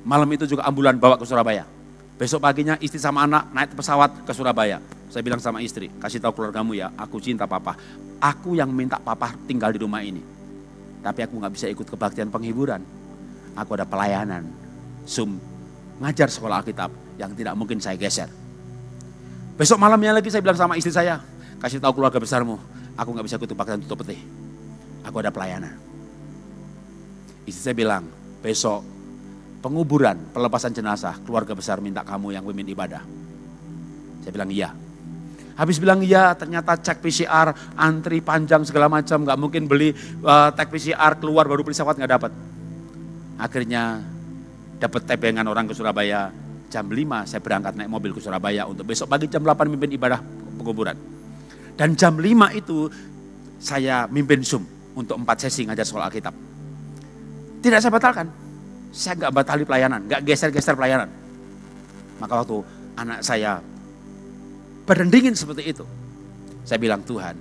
Malam itu juga ambulan bawa ke Surabaya. Besok paginya istri sama anak naik pesawat ke Surabaya. Saya bilang sama istri, kasih tahu keluargamu ya, aku cinta papa. Aku yang minta papa tinggal di rumah ini. Tapi aku gak bisa ikut kebaktian penghiburan. Aku ada pelayanan, Zoom, ngajar sekolah Alkitab yang tidak mungkin saya geser. Besok malamnya lagi saya bilang sama istri saya, kasih tahu keluarga besarmu, aku gak bisa ikut kebaktian tutup peti. Aku ada pelayanan. Istri saya bilang, besok penguburan, pelepasan jenazah, keluarga besar minta kamu yang pimpin ibadah. Saya bilang iya. Habis bilang iya, ternyata cek PCR, antri panjang segala macam, nggak mungkin beli tes PCR keluar baru beli pesawat nggak dapat. Akhirnya dapat tebengan orang ke Surabaya, jam 5 saya berangkat naik mobil ke Surabaya untuk besok pagi jam 8 mimpin ibadah penguburan. Dan jam 5 itu saya mimpin Zoom untuk 4 sesi ngajar sekolah Alkitab. Tidak saya batalkan, saya nggak batali pelayanan, nggak geser-geser pelayanan. Maka waktu anak saya badan dingin seperti itu, saya bilang, Tuhan,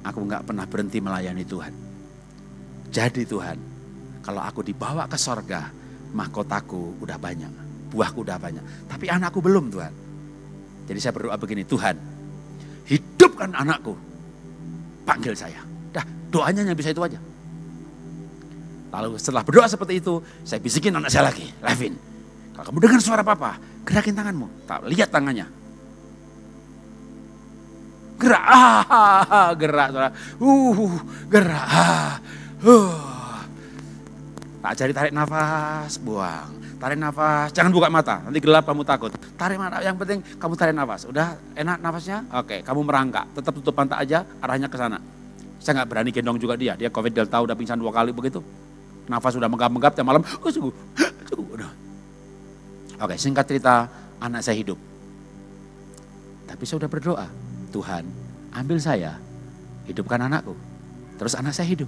aku nggak pernah berhenti melayani Tuhan. Jadi Tuhan, kalau aku dibawa ke sorga, mahkotaku udah banyak, buahku udah banyak. Tapi anakku belum, Tuhan. Jadi saya berdoa begini, Tuhan, hidupkan anakku, panggil saya. Dah, doanya yang bisa itu aja. Lalu setelah berdoa seperti itu, saya bisikin anak saya lagi, Levin, kalau kamu dengar suara papa, gerakin tanganmu. Lihat tangannya. Gerak, gerak, gerak, Tak jadi tarik nafas, buang. Tarik nafas, jangan buka mata, nanti gelap kamu takut. Tarik mata, yang penting kamu tarik nafas. Udah enak nafasnya? Oke, kamu merangkak, tetap tutup mata aja, arahnya ke sana. Saya nggak berani gendong juga dia COVID Delta udah pingsan 2 kali begitu. Nafas udah menggap-menggap, tiap malam, udah. Oke, singkat cerita, anak saya hidup. Tapi saya udah berdoa. Tuhan, ambil saya, hidupkan anakku. Terus anak saya hidup.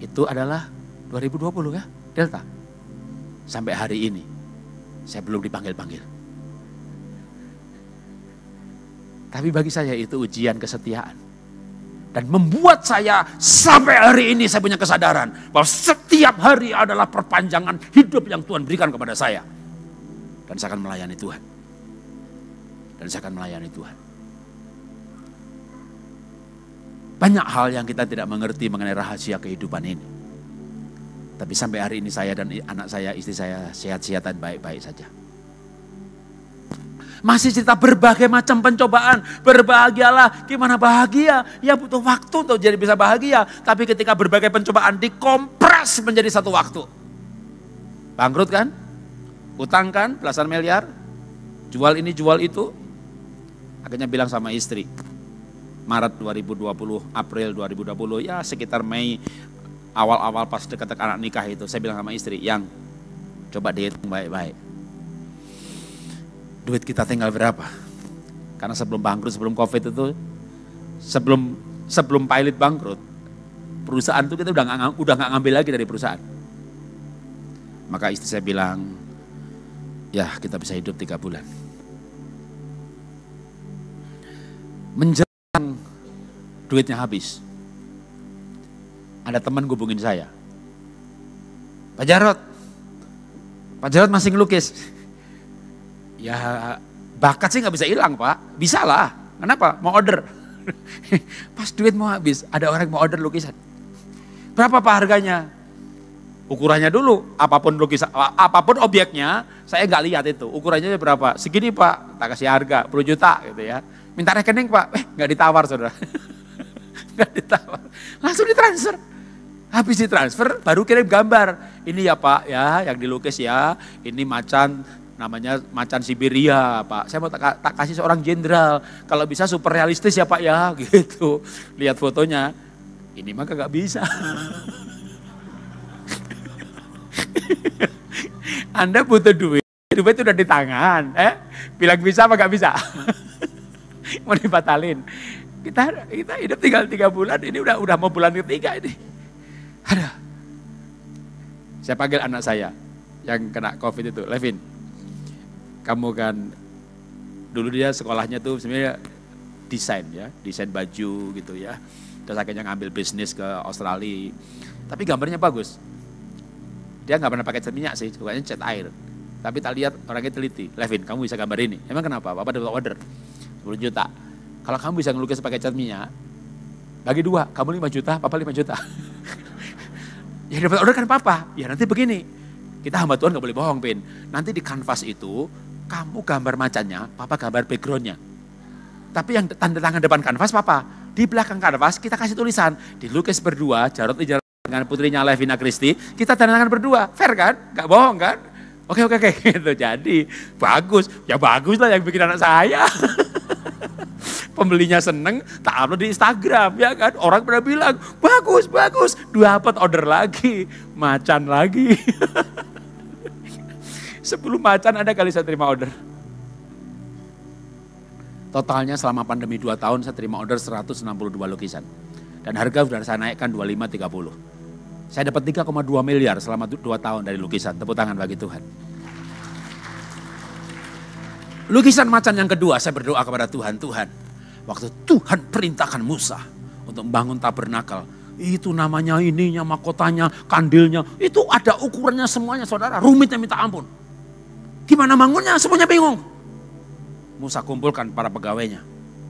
Itu adalah 2020 ya, Delta. Sampai hari ini, Saya belum dipanggil-panggil. Tapi bagi saya itu ujian kesetiaan. Dan membuat saya sampai hari ini saya punya kesadaran bahwa setiap hari adalah perpanjangan hidup yang Tuhan berikan kepada saya. Dan saya akan melayani Tuhan. Dan saya akan melayani Tuhan. Banyak hal yang kita tidak mengerti mengenai rahasia kehidupan ini. Tapi sampai hari ini saya dan anak saya, istri saya sehat-sehat dan baik-baik saja. Masih cerita berbagai macam pencobaan. Berbahagialah, gimana bahagia? Ya butuh waktu untuk jadi bisa bahagia. Tapi ketika berbagai pencobaan dikompres menjadi satu waktu. Bangkrut kan? Utang kan? Belasan miliar. Jual ini, jual itu. Akhirnya bilang sama istri. Maret 2020, April 2020, ya sekitar Mei. Awal-awal pas dekat anak nikah itu. Saya bilang sama istri, yang coba dihitung baik-baik. Duit kita tinggal berapa? Karena sebelum bangkrut, sebelum COVID itu, sebelum pilot bangkrut, perusahaan itu kita udah nggak ngambil lagi dari perusahaan. Maka istri saya bilang, ya kita bisa hidup 3 bulan. Menjelang duitnya habis, ada teman hubungin saya. Pak Jarod masih ngelukis. Ya bakat sih nggak bisa hilang Pak, bisa lah. Kenapa? Mau order. Pas duit mau habis, ada orang mau order lukisan. Berapa Pak harganya? Ukurannya dulu, apapun lukisan, apapun objeknya, saya nggak lihat itu. Ukurannya berapa? Segini Pak, tak kasih harga, 10 juta gitu ya. Minta rekening Pak, nggak ditawar saudara. Nggak ditawar, langsung ditransfer. Habis ditransfer, baru kirim gambar. Ini ya Pak ya, yang dilukis ya, ini macan. Namanya macan Siberia Pak, saya mau tak kasih seorang jenderal, kalau bisa super realistis ya Pak ya, gitu. Lihat fotonya, ini mah gak bisa. Anda butuh duit itu udah di tangan, bilang bisa apa gak bisa? Mau dibatalin. Kita hidup tinggal 3 bulan, ini udah mau bulan ketiga ini. Ada. Saya panggil anak saya yang kena COVID itu, Levin. Kamu kan, dulu dia sekolahnya tuh sebenarnya desain baju gitu ya. Terus akhirnya ngambil bisnis ke Australia. Tapi gambarnya bagus. Dia nggak pernah pakai cat minyak sih, sukanya cat air. Tapi tak lihat orangnya teliti. Levin, kamu bisa gambar ini. Emang kenapa? Bapak dapat order 10 juta. Kalau kamu bisa ngelukis pakai cat minyak, bagi 2, kamu 5 juta, Papa 5 juta. Ya dapat order kan Papa. Ya nanti begini, kita hamba Tuhan nggak boleh bohong Pin. Nanti di kanvas itu, kamu gambar macannya, Papa gambar backgroundnya. Tapi yang tanda tangan depan kanvas Papa. Di belakang kanvas kita kasih tulisan. Dilukis berdua, Jarod dengan putrinya Levina Kristi. Kita tanda tangan berdua. Fair kan? Gak bohong kan? Oke. Gitu. Jadi bagus. Ya bagus lah yang bikin anak saya. Pembelinya seneng, tak upload di Instagram ya kan. Orang pernah bilang, bagus. Dapat order lagi. Macan lagi. 10 macan ada kali saya terima order. Totalnya selama pandemi 2 tahun saya terima order 162 lukisan. Dan harga sudah saya naikkan 25-30. Saya dapat 3,2 miliar selama 2 tahun dari lukisan. Tepuk tangan bagi Tuhan. Lukisan macan yang kedua saya berdoa kepada Tuhan. Tuhan, waktu Tuhan perintahkan Musa untuk membangun tabernakel. Itu namanya ininya, mahkotanya, kandilnya. Itu ada ukurannya semuanya saudara. Rumitnya minta ampun. Gimana bangunnya? Semuanya bingung. Musa kumpulkan para pegawainya,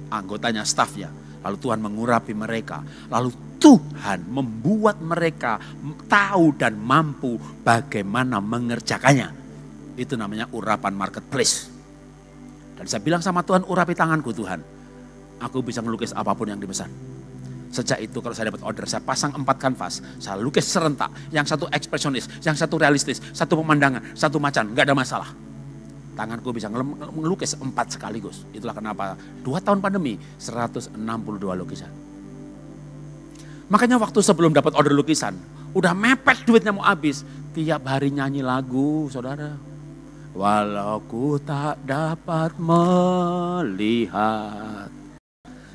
anggotanya, stafnya. Lalu Tuhan mengurapi mereka. Lalu Tuhan membuat mereka tahu dan mampu bagaimana mengerjakannya. Itu namanya urapan marketplace. Dan saya bilang sama Tuhan, urapi tanganku Tuhan. Aku bisa melukis apapun yang dipesan. Sejak itu kalau saya dapat order, saya pasang 4 kanvas. Saya lukis serentak. Yang satu ekspresionis, yang satu realistis, satu pemandangan, satu macan. Gak ada masalah. Tanganku bisa melukis 4 sekaligus. Itulah kenapa 2 tahun pandemi 162 lukisan. Makanya waktu sebelum dapat order lukisan, udah mepet duitnya mau habis. Tiap hari nyanyi lagu saudara. Walau ku tak dapat melihat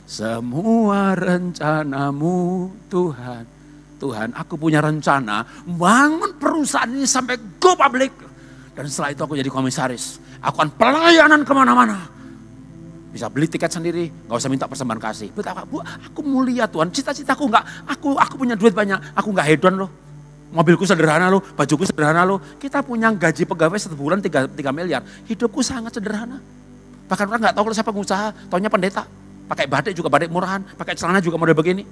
semua rencanamu Tuhan. Tuhan, aku punya rencana bangun perusahaan ini sampai go public. Dan setelah itu aku jadi komisaris. Aku akan pelayanan kemana-mana. Bisa beli tiket sendiri, gak usah minta persembahan kasih. Betapa, Bu, aku mulia Tuhan, cita-citaku aku punya duit banyak, aku gak hedon loh. Mobilku sederhana loh, bajuku sederhana loh. Kita punya gaji pegawai satu bulan 3 miliar. Hidupku sangat sederhana. Bahkan orang gak tahu kalau saya pengusaha, taunya pendeta. Pakai batik juga batik murahan, pakai celana juga model begini.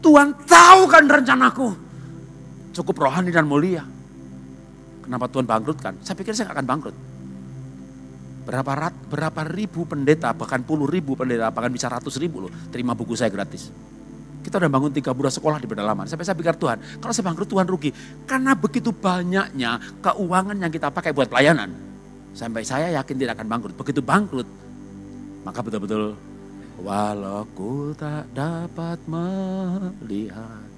Tuhan tahu kan rencanaku. Cukup rohani dan mulia. Kenapa Tuhan bangkrutkan? Saya pikir saya gak akan bangkrut. Berapa ribu pendeta, bahkan puluh ribu pendeta, bahkan bisa ratus ribu loh, terima buku saya gratis. Kita udah bangun 3 bulan sekolah di pedalaman. Sampai saya pikir Tuhan, kalau saya bangkrut Tuhan rugi. Karena begitu banyaknya keuangan yang kita pakai buat pelayanan. Sampai saya yakin tidak akan bangkrut. Begitu bangkrut, maka betul-betul, walau ku tak dapat melihat.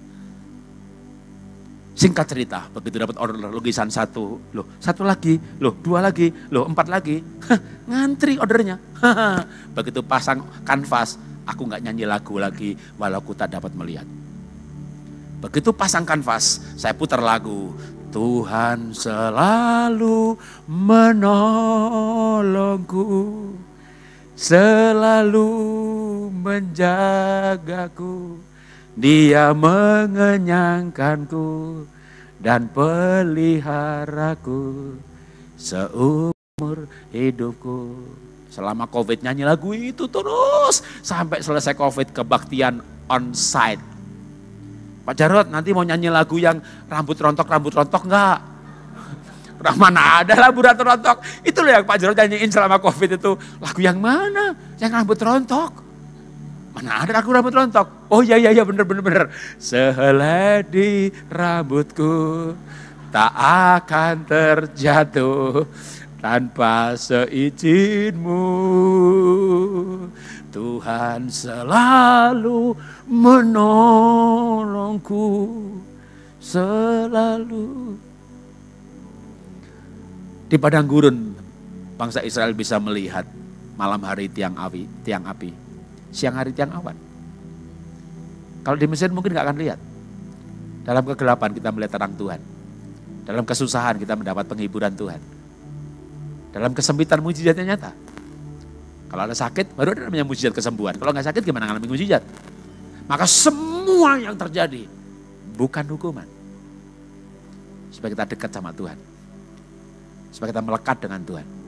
Singkat cerita, begitu dapat order lukisan 1 lagi, 2 lagi, 4 lagi, ngantri ordernya. Begitu pasang kanvas, aku gak nyanyi lagu lagi, walau ku tak dapat melihat. Begitu pasang kanvas, saya putar lagu, Tuhan selalu menolongku, selalu menjagaku. Dia mengenyangkanku dan peliharaku seumur hidupku. Selama COVID nyanyi lagu itu terus sampai selesai COVID, kebaktian on-site. Pak Jarod nanti mau nyanyi lagu yang rambut rontok enggak? Mana ada lagu rambut rontok? Itu loh yang Pak Jarod nyanyiin selama COVID itu. Lagu yang mana? Yang rambut rontok. Mana ada lagu rambut rontok? Oh iya bener. Sehelai di rambutku tak akan terjatuh tanpa seizin-Mu. Tuhan selalu menolongku, selalu. Di padang gurun bangsa Israel bisa melihat malam hari tiang api. Siang hari tiang awan. Kalau di Mesir mungkin gak akan lihat. Dalam kegelapan kita melihat terang Tuhan. Dalam kesusahan kita mendapat penghiburan Tuhan. Dalam kesempitan mujizatnya nyata. Kalau ada sakit baru ada namanya mujizat kesembuhan. Kalau gak sakit gimana ngalamin mujizat? Maka semua yang terjadi bukan hukuman. Supaya kita dekat sama Tuhan. Supaya kita melekat dengan Tuhan.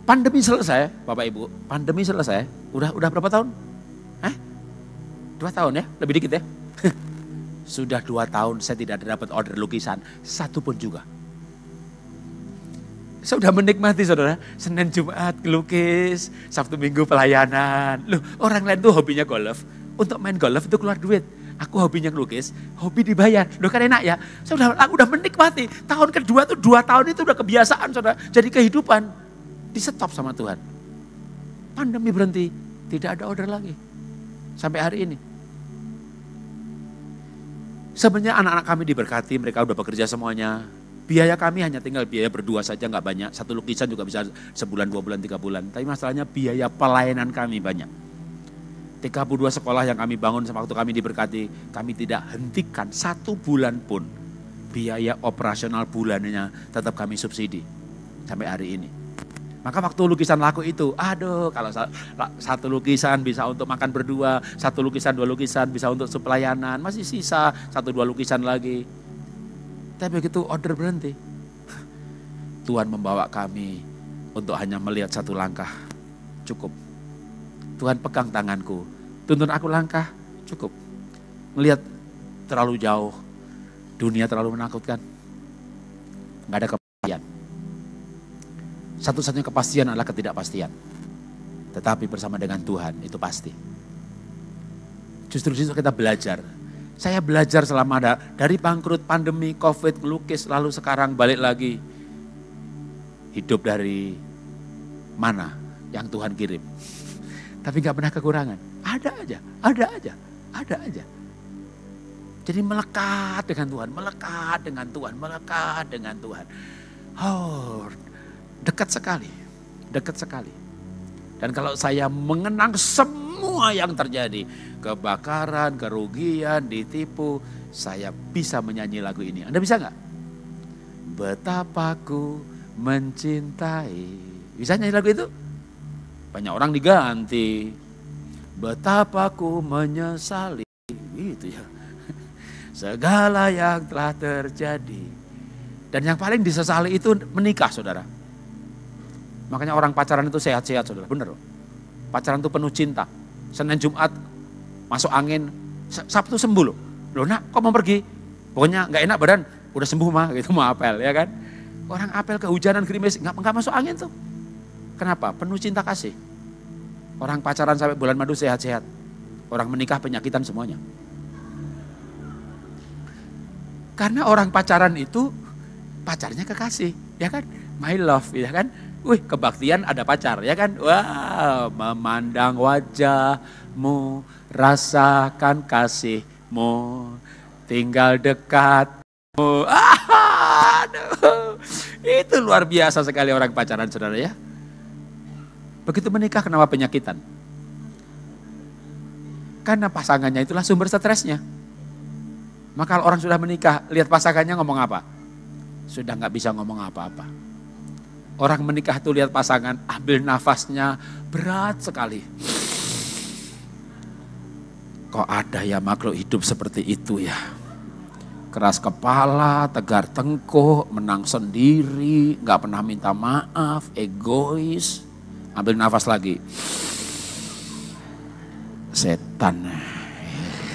Pandemi selesai, Bapak Ibu. Pandemi selesai. Udah berapa tahun? 2 tahun ya? Lebih dikit ya? Sudah 2 tahun saya tidak dapat order lukisan. 1 pun juga. Saya sudah menikmati saudara. Senin Jumat lukis. Sabtu Minggu pelayanan. Loh, orang lain tuh hobinya golf. Untuk main golf itu keluar duit. Aku hobinya ngelukis, hobi dibayar. Loh kan enak ya? Saya udah menikmati. Tahun kedua tuh 2 tahun itu udah kebiasaan saudara. Jadi kehidupan. Di stop sama Tuhan. Pandemi berhenti, tidak ada order lagi. Sampai hari ini. Sebenarnya anak-anak kami diberkati, mereka udah bekerja semuanya. Biaya kami hanya tinggal biaya berdua saja, nggak banyak. 1 lukisan juga bisa sebulan, 2 bulan, 3 bulan. Tapi masalahnya biaya pelayanan kami banyak. 32 sekolah yang kami bangun waktu kami diberkati, kami tidak hentikan 1 bulan pun. Biaya operasional bulannya tetap kami subsidi. Sampai hari ini. Maka waktu lukisan laku itu, aduh kalau 1 lukisan bisa untuk makan berdua, 1 lukisan, 2 lukisan bisa untuk pelayanan, masih sisa 1-2 lukisan lagi. Tapi begitu order berhenti, Tuhan membawa kami untuk hanya melihat 1 langkah, cukup. Tuhan pegang tanganku, tuntun aku langkah, cukup. Melihat terlalu jauh, dunia terlalu menakutkan, gak ada kepastian. Satu-satunya kepastian adalah ketidakpastian. Tetapi bersama dengan Tuhan itu pasti. Justru kita belajar. Saya belajar selama dari bangkrut, pandemi, COVID, melukis, lalu sekarang balik lagi. Hidup dari mana yang Tuhan kirim. Tapi gak pernah kekurangan. Ada aja. Jadi melekat dengan Tuhan, melekat dengan Tuhan. Oh, dekat sekali. Dan kalau saya mengenang semua yang terjadi, kebakaran, kerugian, ditipu, saya bisa menyanyi lagu ini. Anda bisa nggak? betapa ku mencintai. Bisa nyanyi lagu itu? Banyak orang diganti. Betapa ku menyesali. Itu ya. Segala yang telah terjadi. Dan yang paling disesali itu menikah, saudara. Makanya orang pacaran itu sehat-sehat, saudara. Bener loh. Pacaran itu penuh cinta. Senin Jumat masuk angin, Sabtu sembuh loh. Loh nak, kok mau pergi? Pokoknya nggak enak badan, udah sembuh mah, gitu mau apel ya kan. Orang apel kehujanan gerimis, nggak masuk angin tuh. Kenapa? Penuh cinta kasih. Orang pacaran sampai bulan madu sehat-sehat. Orang menikah penyakitan semuanya. Karena orang pacaran itu pacarnya kekasih, ya kan? My love, ya kan? Wih, kebaktian ada pacar, ya kan? Wah, memandang wajahmu, rasakan kasihmu, tinggal dekatmu. Aduh, itu luar biasa sekali orang pacaran, saudara ya. Begitu menikah, kenapa penyakitan? Karena pasangannya itulah sumber stresnya. Maka kalau orang sudah menikah, lihat pasangannya ngomong apa? Sudah nggak bisa ngomong apa-apa. Orang menikah tuh lihat pasangan, ambil nafasnya berat sekali. Kok ada ya makhluk hidup seperti itu ya? Keras kepala, tegar tengkuk, menang sendiri, nggak pernah minta maaf, egois. Ambil nafas lagi. Setan.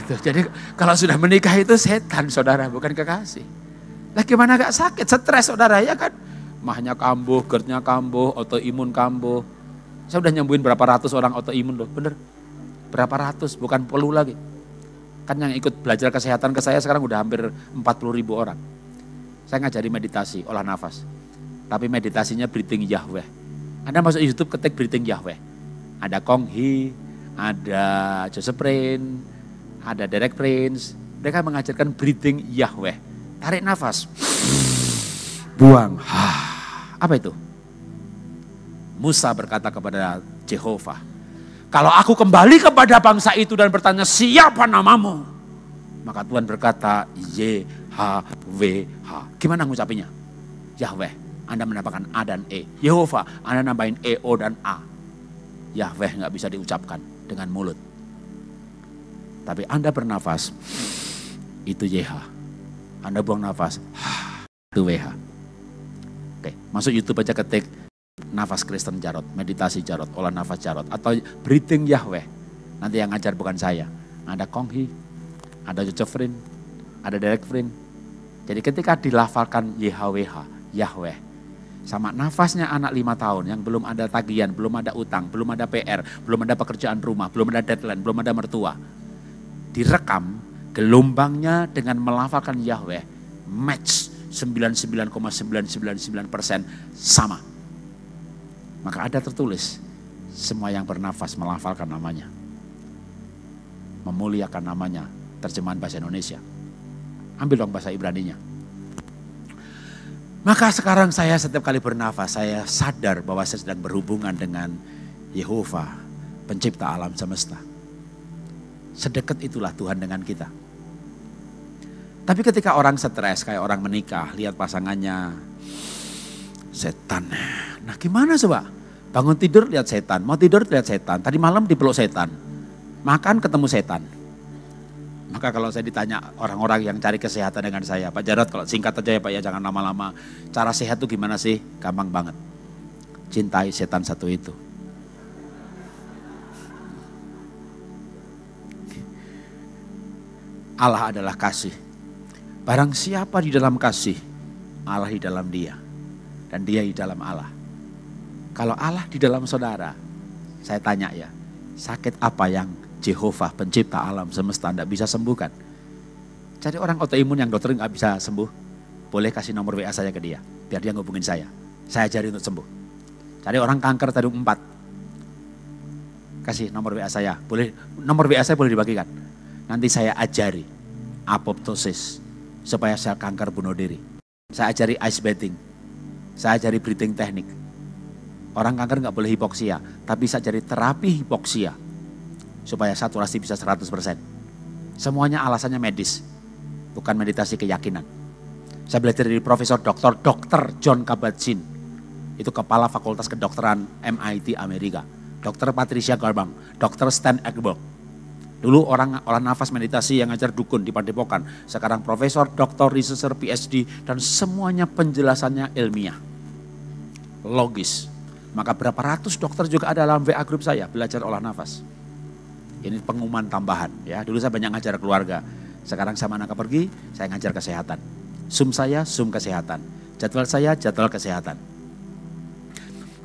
Jadi kalau sudah menikah itu setan, saudara, bukan kekasih. Lah gimana gak sakit, stres, saudara, ya kan? Mahnya kambuh, GERD-nya kambuh, autoimun kambuh. Saya udah nyembuhin berapa ratus orang autoimun loh, bener. Berapa ratus, bukan puluh lagi. Kan yang ikut belajar kesehatan ke saya sekarang udah hampir 40.000 orang. Saya ngajari meditasi, olah nafas. Tapi meditasinya breathing Yahweh. Anda masuk YouTube ketik breathing Yahweh. Ada Kong Hee, ada Joseph Prince, ada Derek Prince. Mereka mengajarkan breathing Yahweh. Tarik nafas. Buang. Apa itu? Musa berkata kepada Jehovah, kalau aku kembali kepada bangsa itu dan bertanya siapa namamu? Maka Tuhan berkata YHWH. Gimana ngucapinya? Yahweh. Anda menambahkan A dan E. Yehova, Anda nambahin E, O dan A. Yahweh gak bisa diucapkan dengan mulut. Tapi Anda bernafas, itu YH. Anda buang nafas, itu WH. Oke, masuk YouTube aja ketik nafas Kristen Jarot, meditasi Jarot, olah nafas Jarot, atau breathing Yahweh. Nanti yang ngajar bukan saya. Ada Kong Hee, ada Joseph Prince, ada Derek Prince. Jadi ketika dilafalkan YHWH, Yahweh, sama nafasnya anak 5 tahun yang belum ada tagihan, belum ada utang, belum ada PR, belum ada pekerjaan rumah, belum ada deadline, belum ada mertua. Direkam gelombangnya dengan melafalkan Yahweh, match 99,999% sama. Maka ada tertulis, semua yang bernafas melafalkan namanya. Memuliakan namanya, terjemahan bahasa Indonesia. Ambil dong bahasa Ibraninya. Maka sekarang saya setiap kali bernafas, saya sadar bahwa saya sedang berhubungan dengan Yehova, pencipta alam semesta. Sedekat itulah Tuhan dengan kita. Tapi ketika orang stres, kayak orang menikah, lihat pasangannya, setan. Nah gimana coba? Bangun tidur lihat setan, mau tidur lihat setan. Tadi malam dipeluk setan, makan ketemu setan. Maka kalau saya ditanya orang-orang yang cari kesehatan dengan saya, Pak Jarot kalau singkat aja ya Pak ya, jangan lama-lama. Cara sehat tuh gimana sih? Gampang banget. Cintai setan satu itu. Allah adalah kasih. Barang siapa di dalam kasih, Allah di dalam dia. Dan dia di dalam Allah. Kalau Allah di dalam saudara, saya tanya ya, sakit apa yang Jehovah pencipta alam semesta tidak bisa sembuhkan? Cari orang autoimun yang dokter nggak bisa sembuh, boleh kasih nomor WA saya ke dia, biar dia ngubungin saya ajari untuk sembuh. Cari orang kanker stadium 4, kasih nomor WA saya, boleh nomor WA saya boleh dibagikan. Nanti saya ajari apoptosis supaya sel kanker bunuh diri. Saya ajari ice bathing, saya ajari breathing teknik. Orang kanker nggak boleh hipoksia, tapi saya ajari terapi hipoksia supaya saturasi bisa 100%. Semuanya alasannya medis, bukan meditasi keyakinan. Saya belajar dari Profesor Dr. John Kabat-Zinn. Itu kepala Fakultas Kedokteran MIT Amerika. Dr. Patricia Garbang, Dr. Stan Ekberg. Dulu orang olah nafas meditasi yang ngajar dukun di Padepokan. Sekarang profesor, doktor, researcher, PhD, dan semuanya penjelasannya ilmiah. Logis. Maka berapa ratus dokter juga ada dalam WA grup saya belajar olah nafas. Ini pengumuman tambahan ya. Dulu saya banyak ngajar keluarga. Sekarang sama anak pergi, saya ngajar kesehatan. Zoom saya, Zoom kesehatan. Jadwal saya, jadwal kesehatan.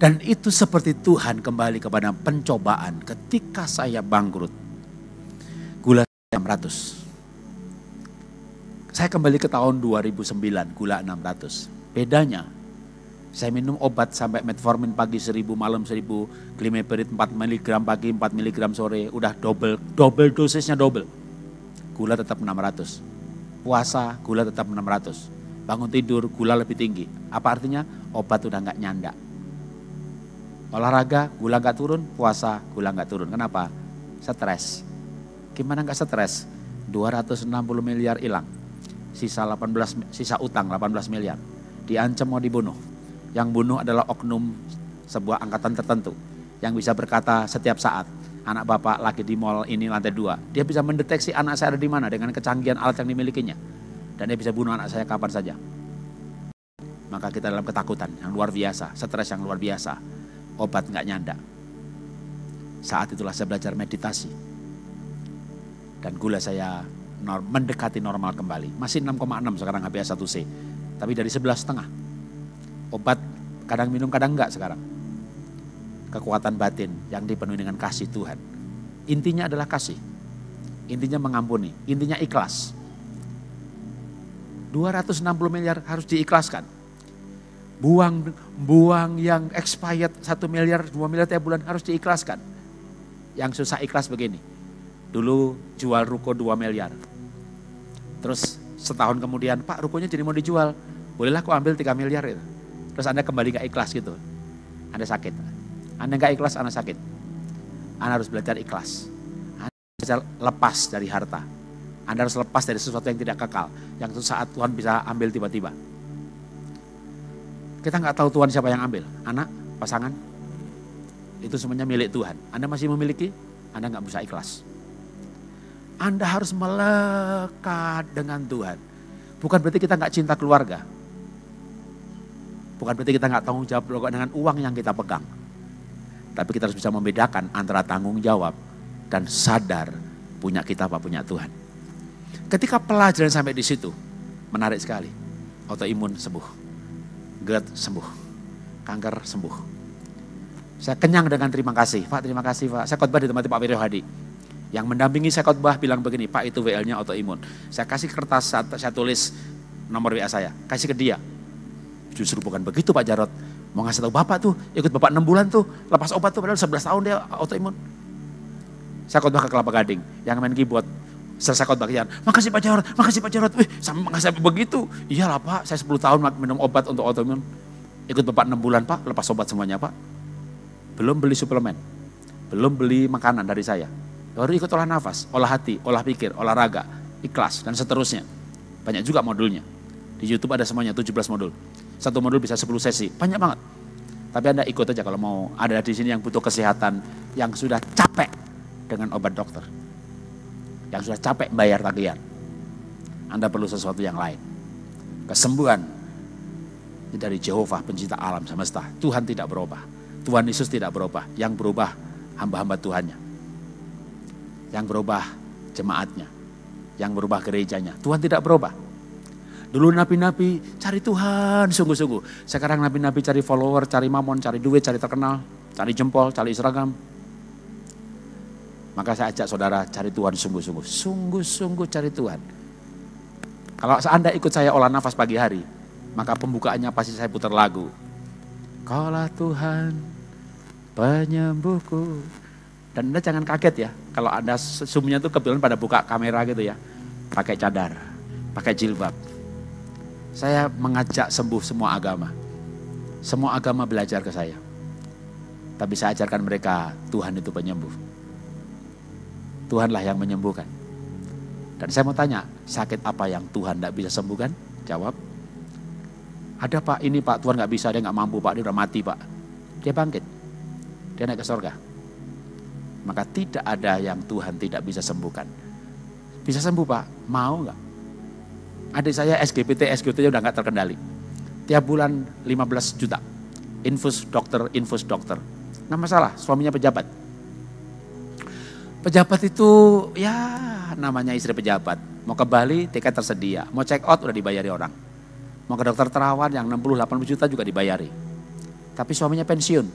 Dan itu seperti Tuhan kembali kepada pencobaan ketika saya bangkrut. Gula 600. Saya kembali ke tahun 2009, gula 600. Bedanya, saya minum obat sampai metformin pagi 1000, malam 1000, glimepirid 4 mg pagi, 4 mg sore, udah double dosisnya double. Gula tetap 600. Puasa, gula tetap 600. Bangun tidur, gula lebih tinggi. Apa artinya? Obat udah nggak nyanda. Olahraga, gula nggak turun, puasa, gula nggak turun. Kenapa? Stres. Gimana nggak stres? 260 miliar hilang. Sisa utang 18 miliar. Diancam mau dibunuh. Yang bunuh adalah oknum sebuah angkatan tertentu. Yang bisa berkata setiap saat, anak bapak lagi di mall ini lantai 2. Dia bisa mendeteksi anak saya ada di mana dengan kecanggihan alat yang dimilikinya. Dan dia bisa bunuh anak saya kapan saja. Maka kita dalam ketakutan yang luar biasa, stres yang luar biasa. Obat nggak nyanda. Saat itulah saya belajar meditasi. Dan gula saya mendekati normal kembali. Masih 6,6 sekarang HbA1c. Tapi dari 11,5. Obat kadang minum kadang enggak sekarang. Kekuatan batin yang dipenuhi dengan kasih Tuhan. Intinya adalah kasih. Intinya mengampuni. Intinya ikhlas. 260 miliar harus diikhlaskan. Buang yang expired 1 miliar, 2 miliar tiap bulan harus diikhlaskan. Yang susah ikhlas begini. Dulu jual ruko 2 miliar. Terus setahun kemudian, Pak rukonya jadi mau dijual. Bolehlah aku ambil 3 miliar itu. Terus Anda kembali gak ikhlas gitu. Anda sakit. Anda gak ikhlas, Anda sakit. Anda harus belajar ikhlas. Anda harus belajar lepas dari harta. Anda harus lepas dari sesuatu yang tidak kekal. Yang suatu saat Tuhan bisa ambil tiba-tiba. Kita gak tahu Tuhan siapa yang ambil. Anak, pasangan. Itu semuanya milik Tuhan. Anda masih memiliki, Anda gak bisa ikhlas. Anda harus melekat dengan Tuhan. Bukan berarti kita gak cinta keluarga. Bukan berarti kita nggak tanggung jawab dengan uang yang kita pegang. Tapi kita harus bisa membedakan antara tanggung jawab dan sadar punya kita apa punya Tuhan. Ketika pelajaran sampai di situ, menarik sekali. Autoimun sembuh, GERD sembuh, kanker sembuh. Saya kenyang dengan terima kasih. Pak, terima kasih Pak. Saya khotbah di tempat Pak Wiryo Hadi. Yang mendampingi saya khotbah bilang begini, Pak itu WL-nya autoimun. Saya kasih kertas, saya tulis nomor WA saya, kasih ke dia. Justru bukan begitu Pak Jarod. Mau ngasih tahu Bapak tuh, ikut Bapak 6 bulan tuh, lepas obat tuh padahal 11 tahun dia autoimun. Saya khotbah ke Kelapa Gading, yang main keyboard. Selesai khotbah kian, makasih Pak Jarod, makasih Pak Jarod. Sama ngasih begitu. Iyalah Pak, saya 10 tahun minum obat untuk autoimun. Ikut Bapak 6 bulan Pak, lepas obat semuanya Pak. Belum beli suplemen, belum beli makanan dari saya. Baru ikut olah nafas, olah hati, olah pikir, olahraga, ikhlas, dan seterusnya. Banyak juga modulnya. Di YouTube ada semuanya 17 modul. Satu modul bisa 10 sesi, banyak banget. Tapi Anda ikut aja kalau mau. Ada di sini yang butuh kesehatan, yang sudah capek dengan obat dokter. Yang sudah capek bayar tagihan. Anda perlu sesuatu yang lain. Kesembuhan dari Jehovah pencipta alam semesta. Tuhan tidak berubah. Tuhan Yesus tidak berubah. Yang berubah hamba-hamba Tuhannya. Yang berubah jemaatnya. Yang berubah gerejanya. Tuhan tidak berubah. Dulu nabi-nabi cari Tuhan sungguh-sungguh. Sekarang nabi-nabi cari follower, cari mamon, cari duit, cari terkenal, cari jempol, cari seragam. Maka saya ajak saudara cari Tuhan sungguh-sungguh. Sungguh-sungguh cari Tuhan. Kalau Anda ikut saya olah nafas pagi hari, maka pembukaannya pasti saya putar lagu. Kaulah Tuhan penyembuhku. Dan Anda jangan kaget ya, kalau Anda zoomnya tuh kebetulan pada buka kamera gitu ya. Pakai cadar, pakai jilbab. Saya mengajak sembuh semua agama. Semua agama belajar ke saya. Tapi saya ajarkan mereka, Tuhan itu penyembuh. Tuhanlah yang menyembuhkan. Dan saya mau tanya, sakit apa yang Tuhan tidak bisa sembuhkan? Jawab, Ada Pak, ini Pak, Tuhan nggak bisa, dia nggak mampu Pak, dia udah mati Pak. Dia bangkit, dia naik ke surga. Maka tidak ada yang Tuhan tidak bisa sembuhkan. Bisa sembuh Pak, mau nggak? Adik saya SGPT, SGT udah nggak terkendali. Tiap bulan 15 juta, infus dokter. Nggak masalah, suaminya pejabat. Pejabat itu ya namanya istri pejabat. Mau ke Bali, tiket tersedia. Mau check out udah dibayari orang. Mau ke dokter terawan yang 60-80 juta juga dibayari. Tapi suaminya pensiun.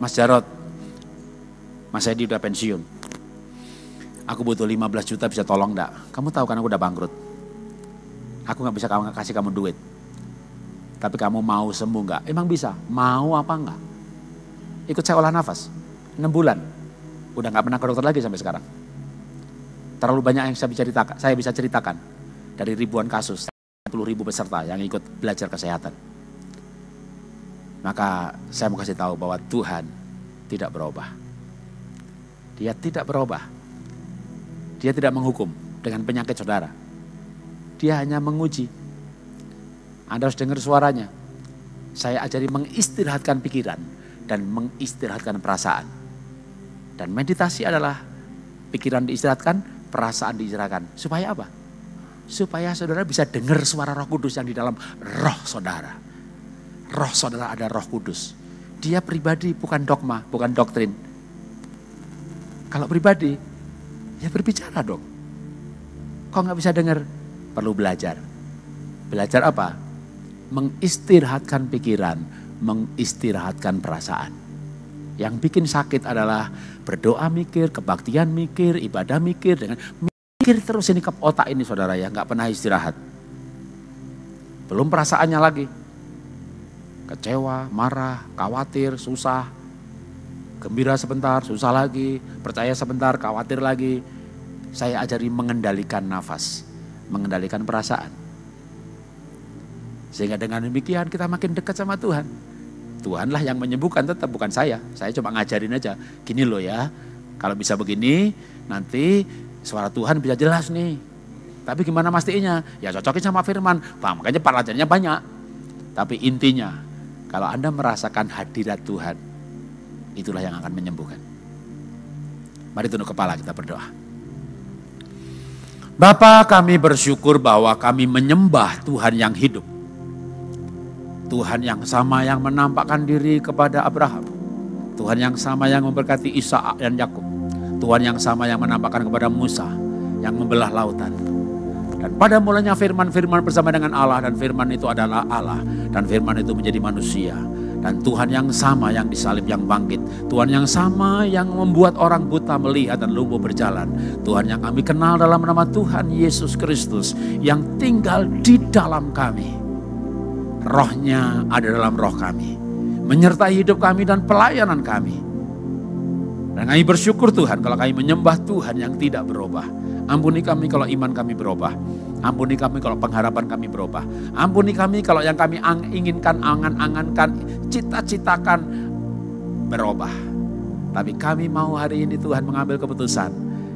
Mas Jarod, Mas Edi udah pensiun. Aku butuh 15 juta, bisa tolong enggak? Kamu tahu kan aku udah bangkrut. Aku gak bisa kasih kamu duit. Tapi kamu mau sembuh enggak? Emang bisa? Mau apa enggak? Ikut saya olah nafas. 6 bulan. Udah gak pernah ke dokter lagi sampai sekarang. Terlalu banyak yang saya bisa ceritakan. Dari ribuan kasus. 10.000 peserta yang ikut belajar kesehatan. Maka saya mau kasih tahu bahwa Tuhan tidak berubah. Dia tidak berubah. Dia tidak menghukum dengan penyakit saudara. Dia hanya menguji. Anda harus dengar suaranya. Saya ajari mengistirahatkan pikiran dan mengistirahatkan perasaan. Dan meditasi adalah pikiran diistirahatkan, perasaan diistirahatkan. Supaya apa? Supaya saudara bisa dengar suara Roh Kudus yang di dalam roh saudara. Roh saudara ada Roh Kudus. Dia pribadi, bukan dogma, bukan doktrin. Kalau pribadi, ya berbicara dong. Kok nggak bisa dengar? Perlu belajar. Belajar apa? Mengistirahatkan pikiran, mengistirahatkan perasaan. Yang bikin sakit adalah berdoa mikir, kebaktian mikir, ibadah mikir, dengan mikir terus ini ke otak ini saudara ya, nggak pernah istirahat. Belum perasaannya lagi. Kecewa, marah, khawatir, susah. Gembira sebentar, susah lagi. Percaya sebentar, khawatir lagi. Saya ajari mengendalikan nafas, mengendalikan perasaan. Sehingga dengan demikian kita makin dekat sama Tuhan. Tuhanlah yang menyembuhkan, tetap bukan saya. Saya cuma ngajarin aja, gini loh ya. Kalau bisa begini, nanti suara Tuhan bisa jelas nih. Tapi gimana mastinya? Ya cocokin sama firman. Makanya pelajarannya banyak. Tapi intinya, kalau Anda merasakan hadirat Tuhan, itulah yang akan menyembuhkan. Mari tunduk kepala, kita berdoa. Bapa, kami bersyukur bahwa kami menyembah Tuhan yang hidup. Tuhan yang sama yang menampakkan diri kepada Abraham. Tuhan yang sama yang memberkati Ishak dan Yakub. Tuhan yang sama yang menampakkan kepada Musa yang membelah lautan. Dan pada mulanya firman-firman bersama dengan Allah, dan firman itu adalah Allah, dan firman itu menjadi manusia. Dan Tuhan yang sama yang disalib yang bangkit. Tuhan yang sama yang membuat orang buta melihat dan lumpuh berjalan. Tuhan yang kami kenal dalam nama Tuhan Yesus Kristus yang tinggal di dalam kami. Rohnya ada dalam roh kami, menyertai hidup kami dan pelayanan kami. Dan kami bersyukur Tuhan kalau kami menyembah Tuhan yang tidak berubah. Ampuni kami kalau iman kami berubah. Ampuni kami kalau pengharapan kami berubah. Ampuni kami kalau yang kami inginkan, angan-angankan, cita-citakan berubah. Tapi kami mau hari ini Tuhan mengambil keputusan.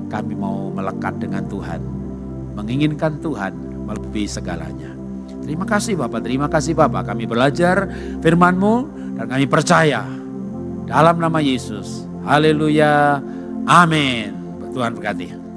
Kami mau melekat dengan Tuhan, menginginkan Tuhan melebihi segalanya. Terima kasih Bapak, terima kasih Bapak. Kami belajar firman-Mu dan kami percaya dalam nama Yesus. Haleluya. Amin. Tuhan berkati.